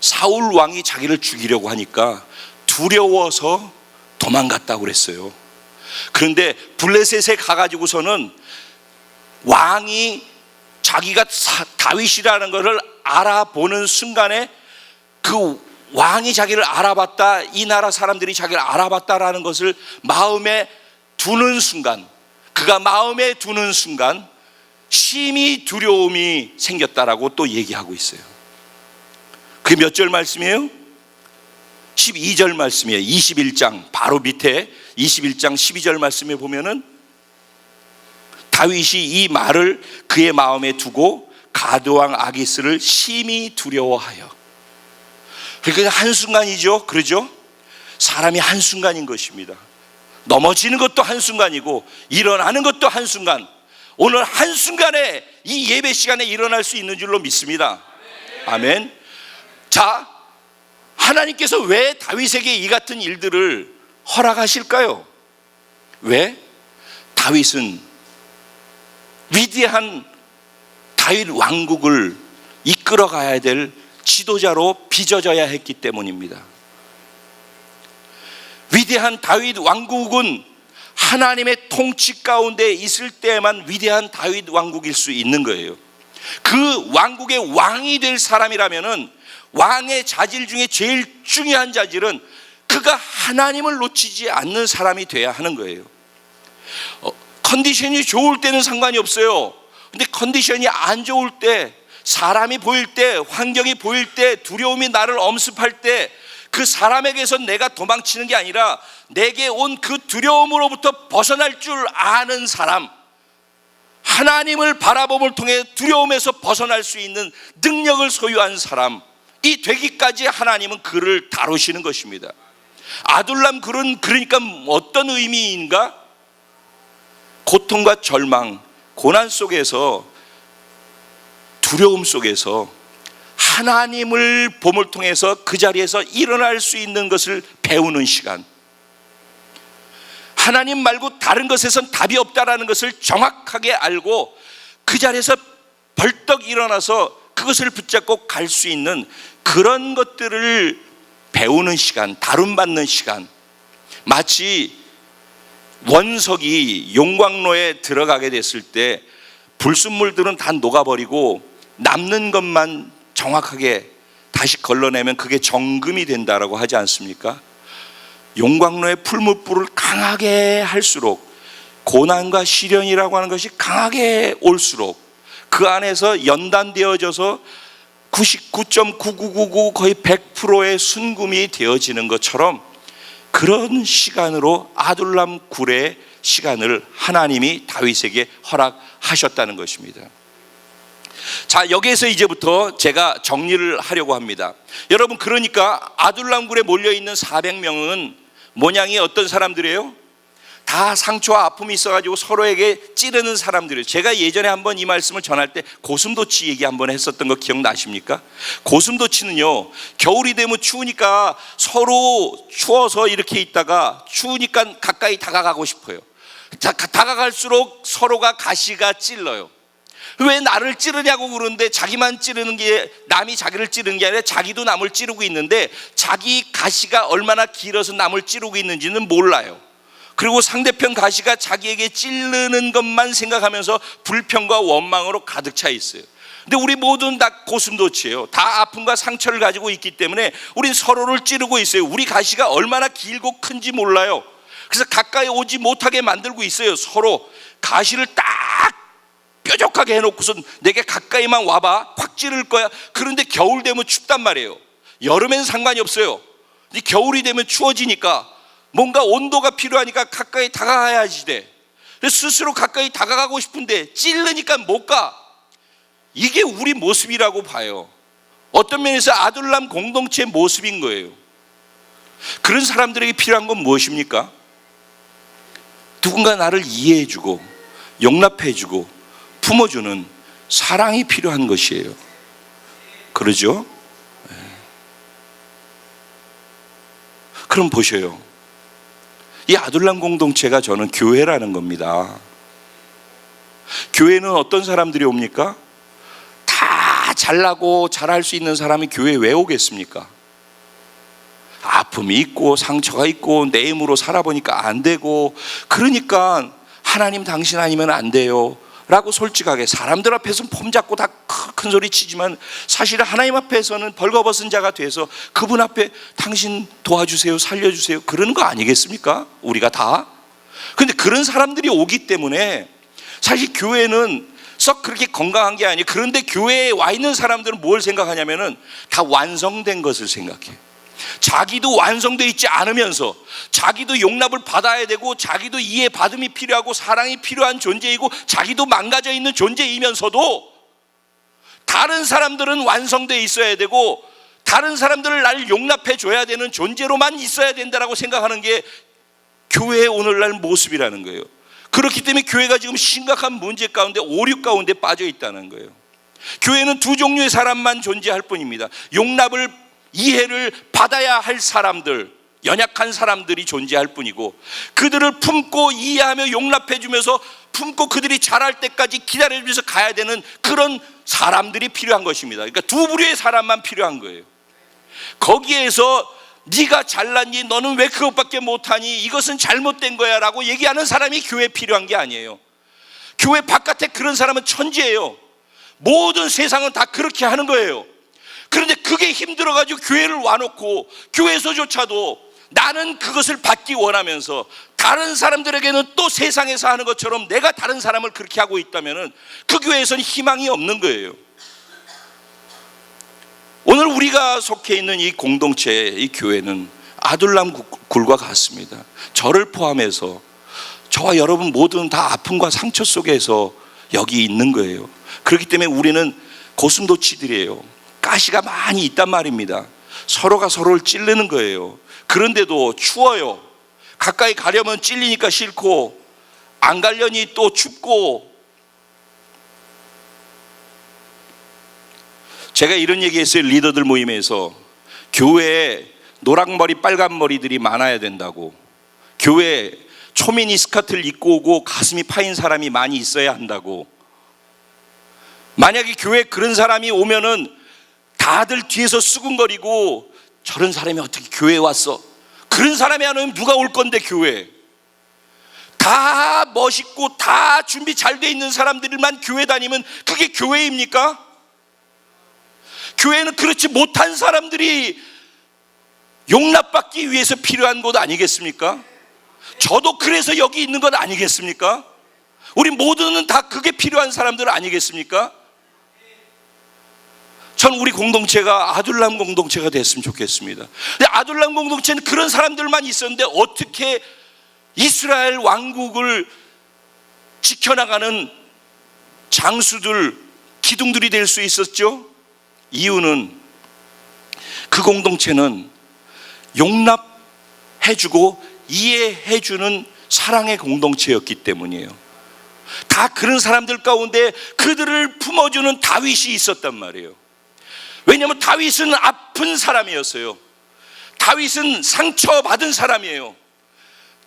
사울 왕이 자기를 죽이려고 하니까 두려워서 도망갔다고 그랬어요. 그런데 블레셋에 가가지고서는 왕이 자기가 다윗이라는 것을 알아보는 순간에, 그 왕이 자기를 알아봤다, 이 나라 사람들이 자기를 알아봤다라는 것을 마음에 두는 순간, 그가 마음에 두는 순간 심히 두려움이 생겼다라고 또 얘기하고 있어요. 그게 몇 절 말씀이에요? 12절 말씀이에요. 21장 바로 밑에 21장 12절 말씀에 보면은 다윗이 이 말을 그의 마음에 두고 가드왕 아기스를 심히 두려워하여. 그러니까 한순간이죠. 그러죠? 사람이 한순간인 것입니다. 넘어지는 것도 한순간이고 일어나는 것도 한순간. 오늘 한순간에 이 예배 시간에 일어날 수 있는 줄로 믿습니다. 아멘. 자, 하나님께서 왜 다윗에게 이 같은 일들을 허락하실까요? 왜? 다윗은 위대한 다윗 왕국을 이끌어가야 될 지도자로 빚어져야 했기 때문입니다. 위대한 다윗 왕국은 하나님의 통치 가운데 있을 때만 위대한 다윗 왕국일 수 있는 거예요. 그 왕국의 왕이 될 사람이라면은, 왕의 자질 중에 제일 중요한 자질은 그가 하나님을 놓치지 않는 사람이 돼야 하는 거예요. 컨디션이 좋을 때는 상관이 없어요. 근데 컨디션이 안 좋을 때, 사람이 보일 때, 환경이 보일 때, 두려움이 나를 엄습할 때 그 사람에게서 내가 도망치는 게 아니라 내게 온 그 두려움으로부터 벗어날 줄 아는 사람, 하나님을 바라봄을 통해 두려움에서 벗어날 수 있는 능력을 소유한 사람이 되기까지 하나님은 그를 다루시는 것입니다. 아둘람 굴은 그러니까 어떤 의미인가? 고통과 절망, 고난 속에서, 두려움 속에서 하나님을 봄을 통해서 그 자리에서 일어날 수 있는 것을 배우는 시간, 하나님 말고 다른 것에선 답이 없다라는 것을 정확하게 알고 그 자리에서 벌떡 일어나서 그것을 붙잡고 갈 수 있는 그런 것들을 배우는 시간, 다룸받는 시간. 마치 원석이 용광로에 들어가게 됐을 때 불순물들은 다 녹아버리고 남는 것만 정확하게 다시 걸러내면 그게 정금이 된다라고 하지 않습니까? 용광로의 풀무불을 강하게 할수록, 고난과 시련이라고 하는 것이 강하게 올수록 그 안에서 연단되어져서 99.9999 거의 100%의 순금이 되어지는 것처럼 그런 시간으로 아둘람 굴의 시간을 하나님이 다윗에게 허락하셨다는 것입니다. 자, 여기에서 이제부터 제가 정리를 하려고 합니다. 여러분, 그러니까 아둘람 굴에 몰려있는 400명은 모양이 어떤 사람들이에요? 다 상처와 아픔이 있어가지고 서로에게 찌르는 사람들이에요. 제가 예전에 한번 이 말씀을 전할 때 고슴도치 얘기 한번 했었던 거 기억나십니까? 고슴도치는요, 겨울이 되면 추우니까 서로 추워서 이렇게 있다가 추우니까 가까이 다가가고 싶어요. 다가갈수록 서로가 가시가 찔러요. 왜 나를 찌르냐고 그러는데 자기만 찌르는 게, 남이 자기를 찌르는 게 아니라 자기도 남을 찌르고 있는데 자기 가시가 얼마나 길어서 남을 찌르고 있는지는 몰라요. 그리고 상대편 가시가 자기에게 찌르는 것만 생각하면서 불평과 원망으로 가득 차 있어요. 근데 우리 모두는 다 고슴도치예요. 다 아픔과 상처를 가지고 있기 때문에 우린 서로를 찌르고 있어요. 우리 가시가 얼마나 길고 큰지 몰라요. 그래서 가까이 오지 못하게 만들고 있어요. 서로 가시를 딱 뾰족하게 해놓고서 내게 가까이만 와봐, 확 찌를 거야. 그런데 겨울 되면 춥단 말이에요. 여름엔 상관이 없어요. 근데 겨울이 되면 추워지니까 뭔가 온도가 필요하니까 가까이 다가가야지 돼. 그래서 스스로 가까이 다가가고 싶은데 찔르니까 못 가. 이게 우리 모습이라고 봐요. 어떤 면에서 아둘람 공동체의 모습인 거예요. 그런 사람들에게 필요한 건 무엇입니까? 누군가 나를 이해해주고 용납해주고 품어주는 사랑이 필요한 것이에요. 그러죠? 그럼 보셔요. 이 아둘람 공동체가 저는 교회라는 겁니다. 교회는 어떤 사람들이 옵니까? 다 잘나고 잘할 수 있는 사람이 교회에 왜 오겠습니까? 아픔이 있고 상처가 있고 내 힘으로 살아보니까 안 되고, 그러니까 하나님 당신 아니면 안 돼요 라고 솔직하게, 사람들 앞에서는 폼 잡고 다 큰 소리 치지만 사실 하나님 앞에서는 벌거벗은 자가 돼서 그분 앞에 당신 도와주세요, 살려주세요, 그러는 거 아니겠습니까? 우리가 다. 그런데 그런 사람들이 오기 때문에 사실 교회는 썩 그렇게 건강한 게 아니에요. 그런데 교회에 와 있는 사람들은 뭘 생각하냐면은 다 완성된 것을 생각해. 자기도 완성되어 있지 않으면서 자기도 용납을 받아야 되고 자기도 이해받음이 필요하고 사랑이 필요한 존재이고 자기도 망가져 있는 존재이면서도 다른 사람들은 완성되어 있어야 되고 다른 사람들을 나를 용납해 줘야 되는 존재로만 있어야 된다라고 생각하는 게 교회의 오늘날 모습이라는 거예요. 그렇기 때문에 교회가 지금 심각한 문제 가운데, 오류 가운데 빠져 있다는 거예요. 교회는 두 종류의 사람만 존재할 뿐입니다. 용납을, 이해를 받아야 할 사람들, 연약한 사람들이 존재할 뿐이고, 그들을 품고 이해하며 용납해 주면서 품고 그들이 자랄 때까지 기다려주면서 가야 되는 그런 사람들이 필요한 것입니다. 그러니까 두 부류의 사람만 필요한 거예요. 거기에서 네가 잘났니? 너는 왜 그것밖에 못하니? 이것은 잘못된 거야 라고 얘기하는 사람이 교회에 필요한 게 아니에요. 교회 바깥에 그런 사람은 천지예요. 모든 세상은 다 그렇게 하는 거예요. 그런데 그게 힘들어가지고 교회를 와놓고 교회에서조차도 나는 그것을 받기 원하면서 다른 사람들에게는 또 세상에서 하는 것처럼 내가 다른 사람을 그렇게 하고 있다면 그 교회에서는 희망이 없는 거예요. 오늘 우리가 속해 있는 이 공동체, 이 교회는 아둘람 굴과 같습니다. 저를 포함해서 저와 여러분 모두는 다 아픔과 상처 속에서 여기 있는 거예요. 그렇기 때문에 우리는 고슴도치들이에요. 가시가 많이 있단 말입니다. 서로가 서로를 찌르는 거예요. 그런데도 추워요. 가까이 가려면 찔리니까 싫고, 안 가려니 또 춥고. 제가 이런 얘기했어요. 리더들 모임에서 교회에 노랑머리 빨간머리들이 많아야 된다고, 교회에 초미니 스커트를 입고 오고 가슴이 파인 사람이 많이 있어야 한다고. 만약에 교회에 그런 사람이 오면은 다들 뒤에서 수근거리고, 저런 사람이 어떻게 교회에 왔어? 그런 사람이 안 오면 누가 올 건데 교회에? 다 멋있고 다 준비 잘 돼 있는 사람들만 교회 다니면 그게 교회입니까? 교회는 그렇지 못한 사람들이 용납받기 위해서 필요한 곳 아니겠습니까? 저도 그래서 여기 있는 것 아니겠습니까? 우리 모두는 다 그게 필요한 사람들 아니겠습니까? 전 우리 공동체가 아둘람 공동체가 됐으면 좋겠습니다. 근데 아둘람 공동체는 그런 사람들만 있었는데 어떻게 이스라엘 왕국을 지켜나가는 장수들, 기둥들이 될 수 있었죠? 이유는 그 공동체는 용납해주고 이해해주는 사랑의 공동체였기 때문이에요. 다 그런 사람들 가운데 그들을 품어주는 다윗이 있었단 말이에요. 왜냐하면 다윗은 아픈 사람이었어요. 다윗은 상처받은 사람이에요.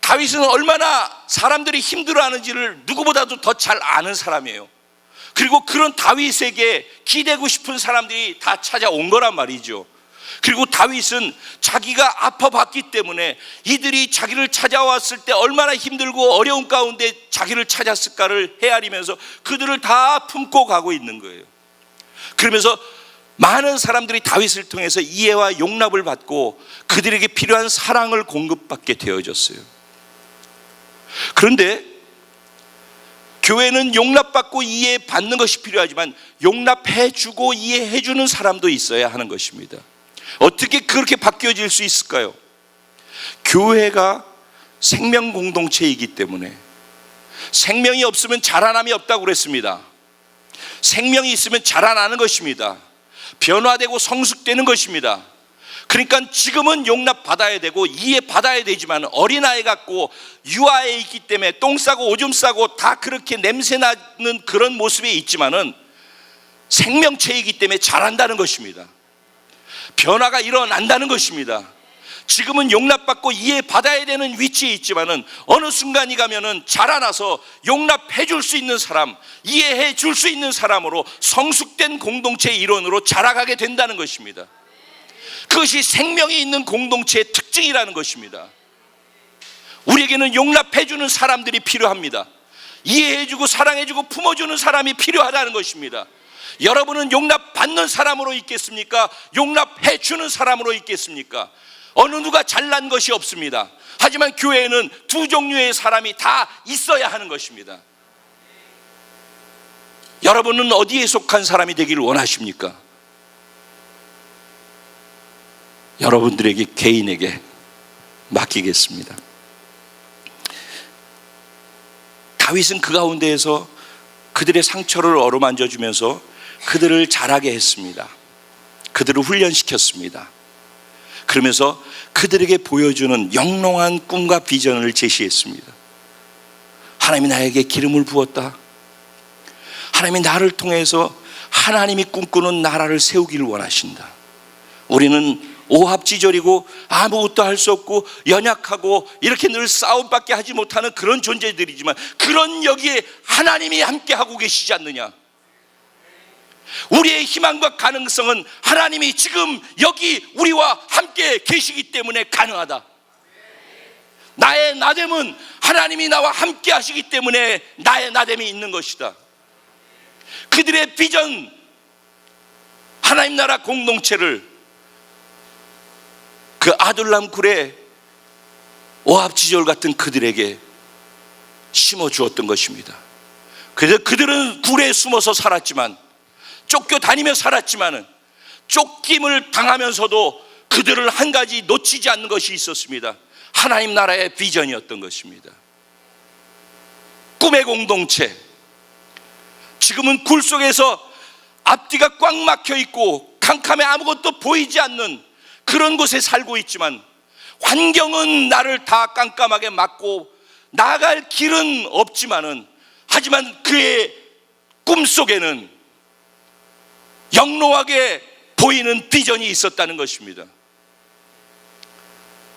다윗은 얼마나 사람들이 힘들어하는지를 누구보다도 더 잘 아는 사람이에요. 그리고 그런 다윗에게 기대고 싶은 사람들이 다 찾아온 거란 말이죠. 그리고 다윗은 자기가 아파봤기 때문에 이들이 자기를 찾아왔을 때 얼마나 힘들고 어려운 가운데 자기를 찾았을까를 헤아리면서 그들을 다 품고 가고 있는 거예요. 그러면서 많은 사람들이 다윗을 통해서 이해와 용납을 받고 그들에게 필요한 사랑을 공급받게 되어졌어요. 그런데 교회는 용납받고 이해받는 것이 필요하지만 용납해주고 이해해주는 사람도 있어야 하는 것입니다. 어떻게 그렇게 바뀌어질 수 있을까요? 교회가 생명 공동체이기 때문에, 생명이 없으면 자라남이 없다고 그랬습니다. 생명이 있으면 자라나는 것입니다. 변화되고 성숙되는 것입니다. 그러니까 지금은 용납받아야 되고 이해받아야 되지만 어린아이 같고 유아에 있기 때문에 똥 싸고 오줌 싸고 다 그렇게 냄새나는 그런 모습에 있지만은 생명체이기 때문에 자란다는 것입니다. 변화가 일어난다는 것입니다. 지금은 용납받고 이해받아야 되는 위치에 있지만은 어느 순간이 가면은 자라나서 용납해 줄 수 있는 사람, 이해해 줄 수 있는 사람으로 성숙된 공동체의 일원으로 자라가게 된다는 것입니다. 그것이 생명이 있는 공동체의 특징이라는 것입니다. 우리에게는 용납해 주는 사람들이 필요합니다. 이해해 주고 사랑해 주고 품어 주는 사람이 필요하다는 것입니다. 여러분은 용납받는 사람으로 있겠습니까? 용납해 주는 사람으로 있겠습니까? 어느 누가 잘난 것이 없습니다. 하지만 교회에는 두 종류의 사람이 다 있어야 하는 것입니다. 여러분은 어디에 속한 사람이 되기를 원하십니까? 여러분들에게, 개인에게 맡기겠습니다. 다윗은 그 가운데에서 그들의 상처를 어루만져 주면서 그들을 자라게 했습니다. 그들을 훈련시켰습니다. 그러면서 그들에게 보여주는 영롱한 꿈과 비전을 제시했습니다. 하나님이 나에게 기름을 부었다. 하나님이 나를 통해서 하나님이 꿈꾸는 나라를 세우기를 원하신다. 우리는 오합지졸이고 아무것도 할 수 없고 연약하고 이렇게 늘 싸움밖에 하지 못하는 그런 존재들이지만 그런 여기에 하나님이 함께하고 계시지 않느냐. 우리의 희망과 가능성은 하나님이 지금 여기 우리와 함께 계시기 때문에 가능하다. 나의 나됨은 하나님이 나와 함께 하시기 때문에 나의 나됨이 있는 것이다. 그들의 비전, 하나님 나라 공동체를 그 아둘람 굴에 오합지졸 같은 그들에게 심어주었던 것입니다. 그래서 그들은 굴에 숨어서 살았지만, 쫓겨다니며 살았지만, 쫓김을 당하면서도 그들을 한 가지 놓치지 않는 것이 있었습니다. 하나님 나라의 비전이었던 것입니다. 꿈의 공동체. 지금은 굴 속에서 앞뒤가 꽉 막혀 있고 캄캄해 아무것도 보이지 않는 그런 곳에 살고 있지만, 환경은 나를 다 깜깜하게 막고 나아갈 길은 없지만은, 하지만 그의 꿈속에는 영롱하게 보이는 비전이 있었다는 것입니다.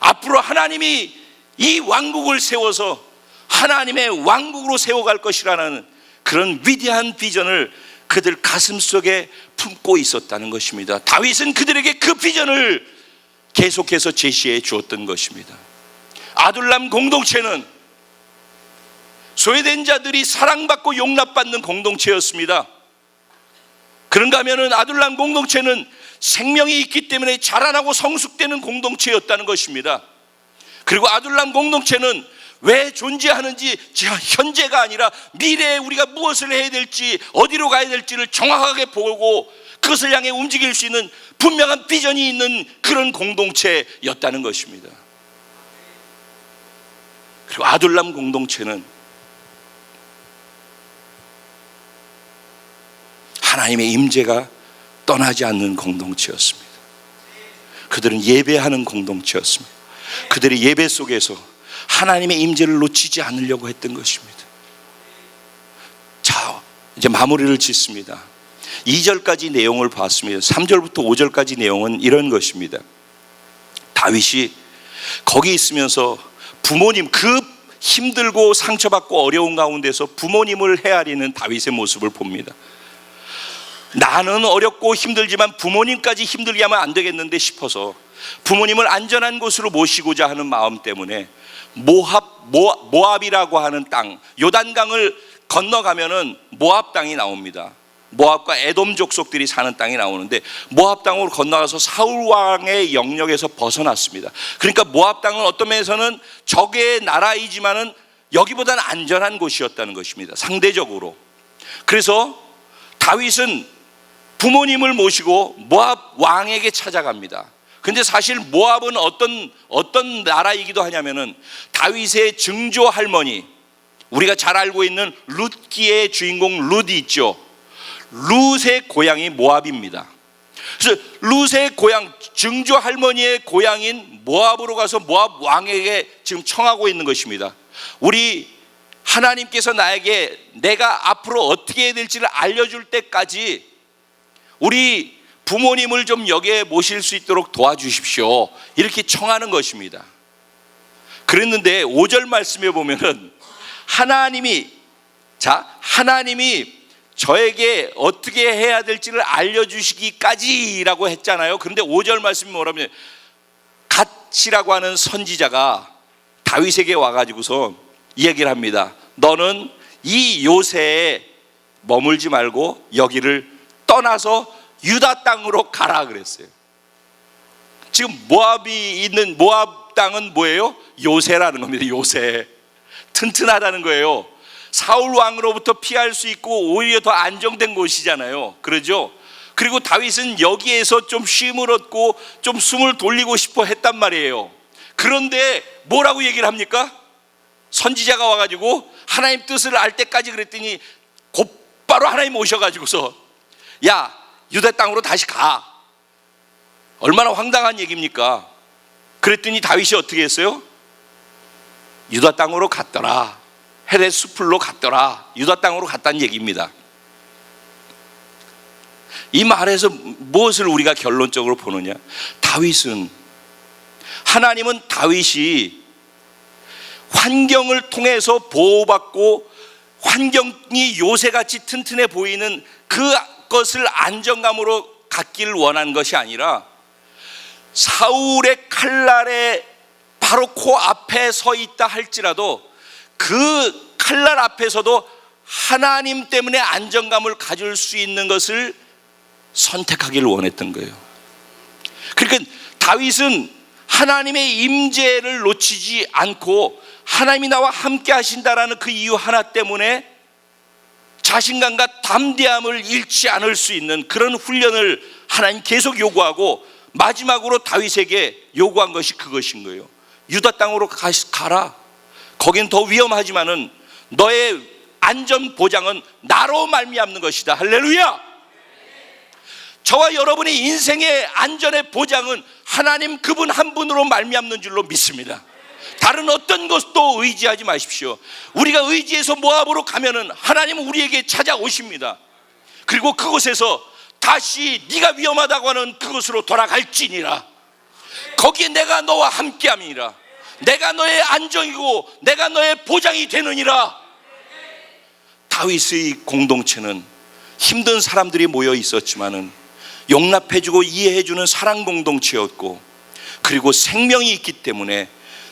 앞으로 하나님이 이 왕국을 세워서 하나님의 왕국으로 세워갈 것이라는 그런 위대한 비전을 그들 가슴 속에 품고 있었다는 것입니다. 다윗은 그들에게 그 비전을 계속해서 제시해 주었던 것입니다. 아둘람 공동체는 소외된 자들이 사랑받고 용납받는 공동체였습니다. 그런가 하면 아둘람 공동체는 생명이 있기 때문에 자라나고 성숙되는 공동체였다는 것입니다. 그리고 아둘람 공동체는 왜 존재하는지 현재가 아니라 미래에 우리가 무엇을 해야 될지, 어디로 가야 될지를 정확하게 보고 그것을 향해 움직일 수 있는 분명한 비전이 있는 그런 공동체였다는 것입니다. 그리고 아둘람 공동체는 하나님의 임재가 떠나지 않는 공동체였습니다. 그들은 예배하는 공동체였습니다. 그들의 예배 속에서 하나님의 임재를 놓치지 않으려고 했던 것입니다. 자, 이제 마무리를 짓습니다. 2절까지 내용을 봤습니다. 3절부터 5절까지 내용은 이런 것입니다. 다윗이 거기 있으면서 부모님, 그 힘들고 상처받고 어려운 가운데서 부모님을 헤아리는 다윗의 모습을 봅니다. 나는 어렵고 힘들지만 부모님까지 힘들게 하면 안 되겠는데 싶어서 부모님을 안전한 곳으로 모시고자 하는 마음 때문에 모압이라고 하는 땅, 요단강을 건너가면은 모압 땅이 나옵니다. 모압과 에돔 족속들이 사는 땅이 나오는데, 모압 땅으로 건너가서 사울 왕의 영역에서 벗어났습니다. 그러니까 모압 땅은 어떤 면에서는 적의 나라이지만은 여기보다는 안전한 곳이었다는 것입니다, 상대적으로. 그래서 다윗은 부모님을 모시고 모압 왕에게 찾아갑니다. 근데 사실 모압은 어떤 나라이기도 하냐면은 다윗의 증조 할머니, 우리가 잘 알고 있는 룻기의 주인공 룻이 있죠. 룻의 고향이 모압입니다. 그래서 룻의 고향, 증조 할머니의 고향인 모압으로 가서 모압 왕에게 지금 청하고 있는 것입니다. 우리 하나님께서 나에게 내가 앞으로 어떻게 해야 될지를 알려줄 때까지 우리 부모님을 좀 여기에 모실 수 있도록 도와주십시오, 이렇게 청하는 것입니다. 그랬는데 5절 말씀에 보면은 하나님이 저에게 어떻게 해야 될지를 알려주시기까지라고 했잖아요. 그런데 5절 말씀이 뭐라면, 갓이라고 하는 선지자가 다윗에게 와가지고서 이야기를 합니다. 너는 이 요새에 머물지 말고 여기를 떠나서 유다 땅으로 가라 그랬어요. 지금 모압이 있는 모압 땅은 뭐예요? 요새라는 겁니다. 요새. 튼튼하다는 거예요. 사울 왕으로부터 피할 수 있고 오히려 더 안정된 곳이잖아요. 그러죠? 그리고 다윗은 여기에서 좀 쉼을 얻고 좀 숨을 돌리고 싶어 했단 말이에요. 그런데 뭐라고 얘기를 합니까? 선지자가 와가지고 하나님 뜻을 알 때까지 그랬더니 곧바로 하나님 오셔가지고서, 야, 유다 땅으로 다시 가. 얼마나 황당한 얘기입니까? 그랬더니 다윗이 어떻게 했어요? 유다 땅으로 갔더라. 헤렛 수풀로 갔더라. 유다 땅으로 갔다는 얘기입니다. 이 말에서 무엇을 우리가 결론적으로 보느냐? 하나님은 다윗이 환경을 통해서 보호받고 환경이 요새같이 튼튼해 보이는 그것을 안정감으로 갖기를 원한 것이 아니라, 사울의 칼날에 바로 코앞에 서 있다 할지라도 그 칼날 앞에서도 하나님 때문에 안정감을 가질 수 있는 것을 선택하기를 원했던 거예요. 그러니까 다윗은 하나님의 임재를 놓치지 않고 하나님이 나와 함께 하신다라는 그 이유 하나 때문에 자신감과 담대함을 잃지 않을 수 있는 그런 훈련을 하나님 계속 요구하고 마지막으로 다윗에게 요구한 것이 그것인 거예요. 유다 땅으로 가라. 거긴 더 위험하지만은 너의 안전 보장은 나로 말미암는 것이다. 할렐루야. 저와 여러분의 인생의 안전의 보장은 하나님 그분 한 분으로 말미암는 줄로 믿습니다. 다른 어떤 것도 의지하지 마십시오. 우리가 의지해서 모압으로 가면은 하나님은 우리에게 찾아오십니다. 그리고 그곳에서 다시 네가 위험하다고 하는 그곳으로 돌아갈지니라. 거기에 내가 너와 함께함이니라. 내가 너의 안정이고 내가 너의 보장이 되느니라. 다윗의 공동체는 힘든 사람들이 모여 있었지만은 용납해주고 이해해주는 사랑 공동체였고, 그리고 생명이 있기 때문에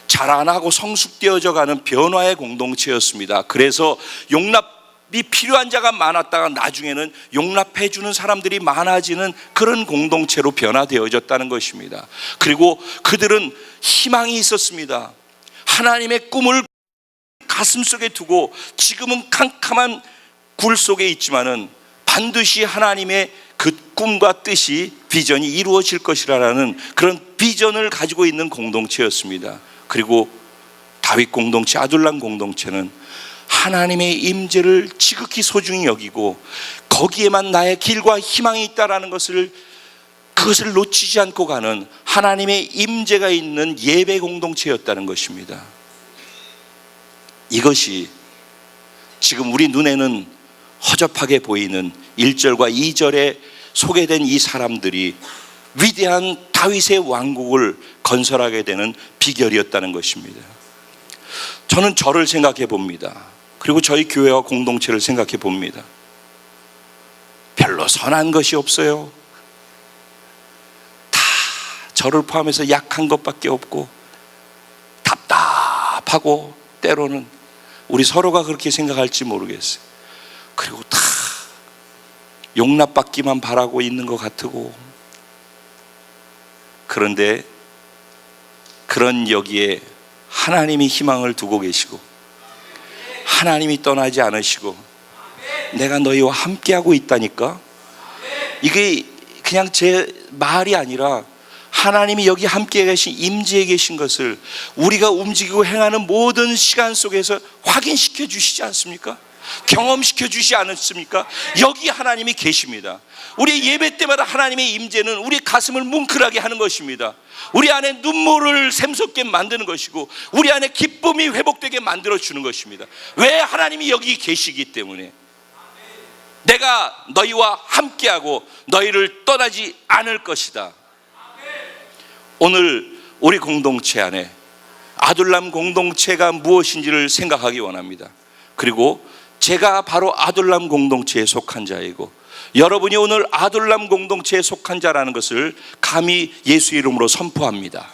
자라나고 성숙되어져 가는 변화의 공동체였습니다. 그래서 용납이 필요한 자가 많았다가 나중에는 용납해주는 사람들이 많아지는 그런 공동체로 변화되어졌다는 것입니다. 그리고 그들은 희망이 있었습니다. 하나님의 꿈을 가슴속에 두고 지금은 캄캄한 굴 속에 있지만은 반드시 하나님의 그 꿈과 뜻이 비전이 이루어질 것이라는 그런 비전을 가지고 있는 공동체였습니다. 그리고 다윗 공동체, 아둘람 공동체는 하나님의 임재를 지극히 소중히 여기고 거기에만 나의 길과 희망이 있다라는 것을, 그것을 놓치지 않고 가는 하나님의 임재가 있는 예배 공동체였다는 것입니다. 이것이 지금 우리 눈에는 허접하게 보이는 1절과 2절에 소개된 이 사람들이 위대한 다윗의 왕국을 건설하게 되는 비결이었다는 것입니다. 저는 저를 생각해 봅니다. 그리고 저희 교회와 공동체를 생각해 봅니다. 별로 선한 것이 없어요. 다 저를 포함해서 약한 것밖에 없고 답답하고 때로는 우리 서로가 그렇게 생각할지 모르겠어요. 그리고 다 용납받기만 바라고 있는 것 같고, 그런데 그런 여기에 하나님이 희망을 두고 계시고 하나님이 떠나지 않으시고 내가 너희와 함께하고 있다니까. 이게 그냥 제 말이 아니라 하나님이 여기 함께 계신, 임재에 계신 것을 우리가 움직이고 행하는 모든 시간 속에서 확인시켜 주시지 않습니까? 경험시켜 주시지 않습니까? 여기 하나님이 계십니다. 우리 예배 때마다 하나님의 임재는 우리 가슴을 뭉클하게 하는 것입니다. 우리 안에 눈물을 샘솟게 만드는 것이고 우리 안에 기쁨이 회복되게 만들어 주는 것입니다. 왜? 하나님이 여기 계시기 때문에. 내가 너희와 함께하고 너희를 떠나지 않을 것이다. 오늘 우리 공동체 안에 아둘람 공동체가 무엇인지를 생각하기 원합니다. 그리고 제가 바로 아둘람 공동체에 속한 자이고 여러분이 오늘 아둘람 공동체에 속한 자라는 것을 감히 예수 이름으로 선포합니다.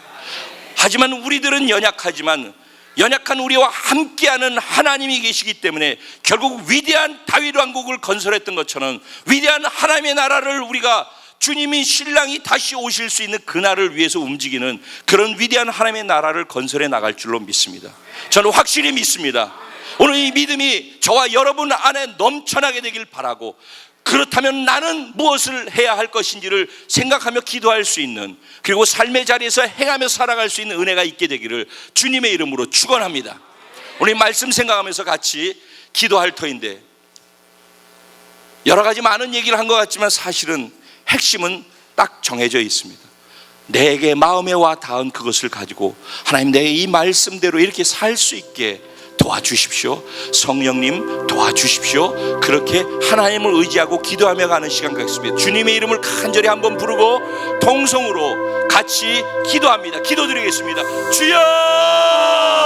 하지만 우리들은 연약하지만 연약한 우리와 함께하는 하나님이 계시기 때문에 결국 위대한 다윗 왕국을 건설했던 것처럼 위대한 하나님의 나라를 우리가 주님이 신랑이 다시 오실 수 있는 그날을 위해서 움직이는 그런 위대한 하나님의 나라를 건설해 나갈 줄로 믿습니다. 저는 확실히 믿습니다. 오늘 이 믿음이 저와 여러분 안에 넘쳐나게 되길 바라고, 그렇다면 나는 무엇을 해야 할 것인지를 생각하며 기도할 수 있는, 그리고 삶의 자리에서 행하며 살아갈 수 있는 은혜가 있게 되기를 주님의 이름으로 축원합니다. 오늘 말씀 생각하면서 같이 기도할 터인데, 여러 가지 많은 얘기를 한 것 같지만 사실은 핵심은 딱 정해져 있습니다. 내게 마음에 와 닿은 그것을 가지고 하나님, 내 이 말씀대로 이렇게 살 수 있게 도와주십시오. 성령님 도와주십시오. 그렇게 하나님을 의지하고 기도하며 가는 시간 갖습니다. 주님의 이름을 간절히 한번 부르고 통성으로 같이 기도합니다. 기도드리겠습니다. 주여!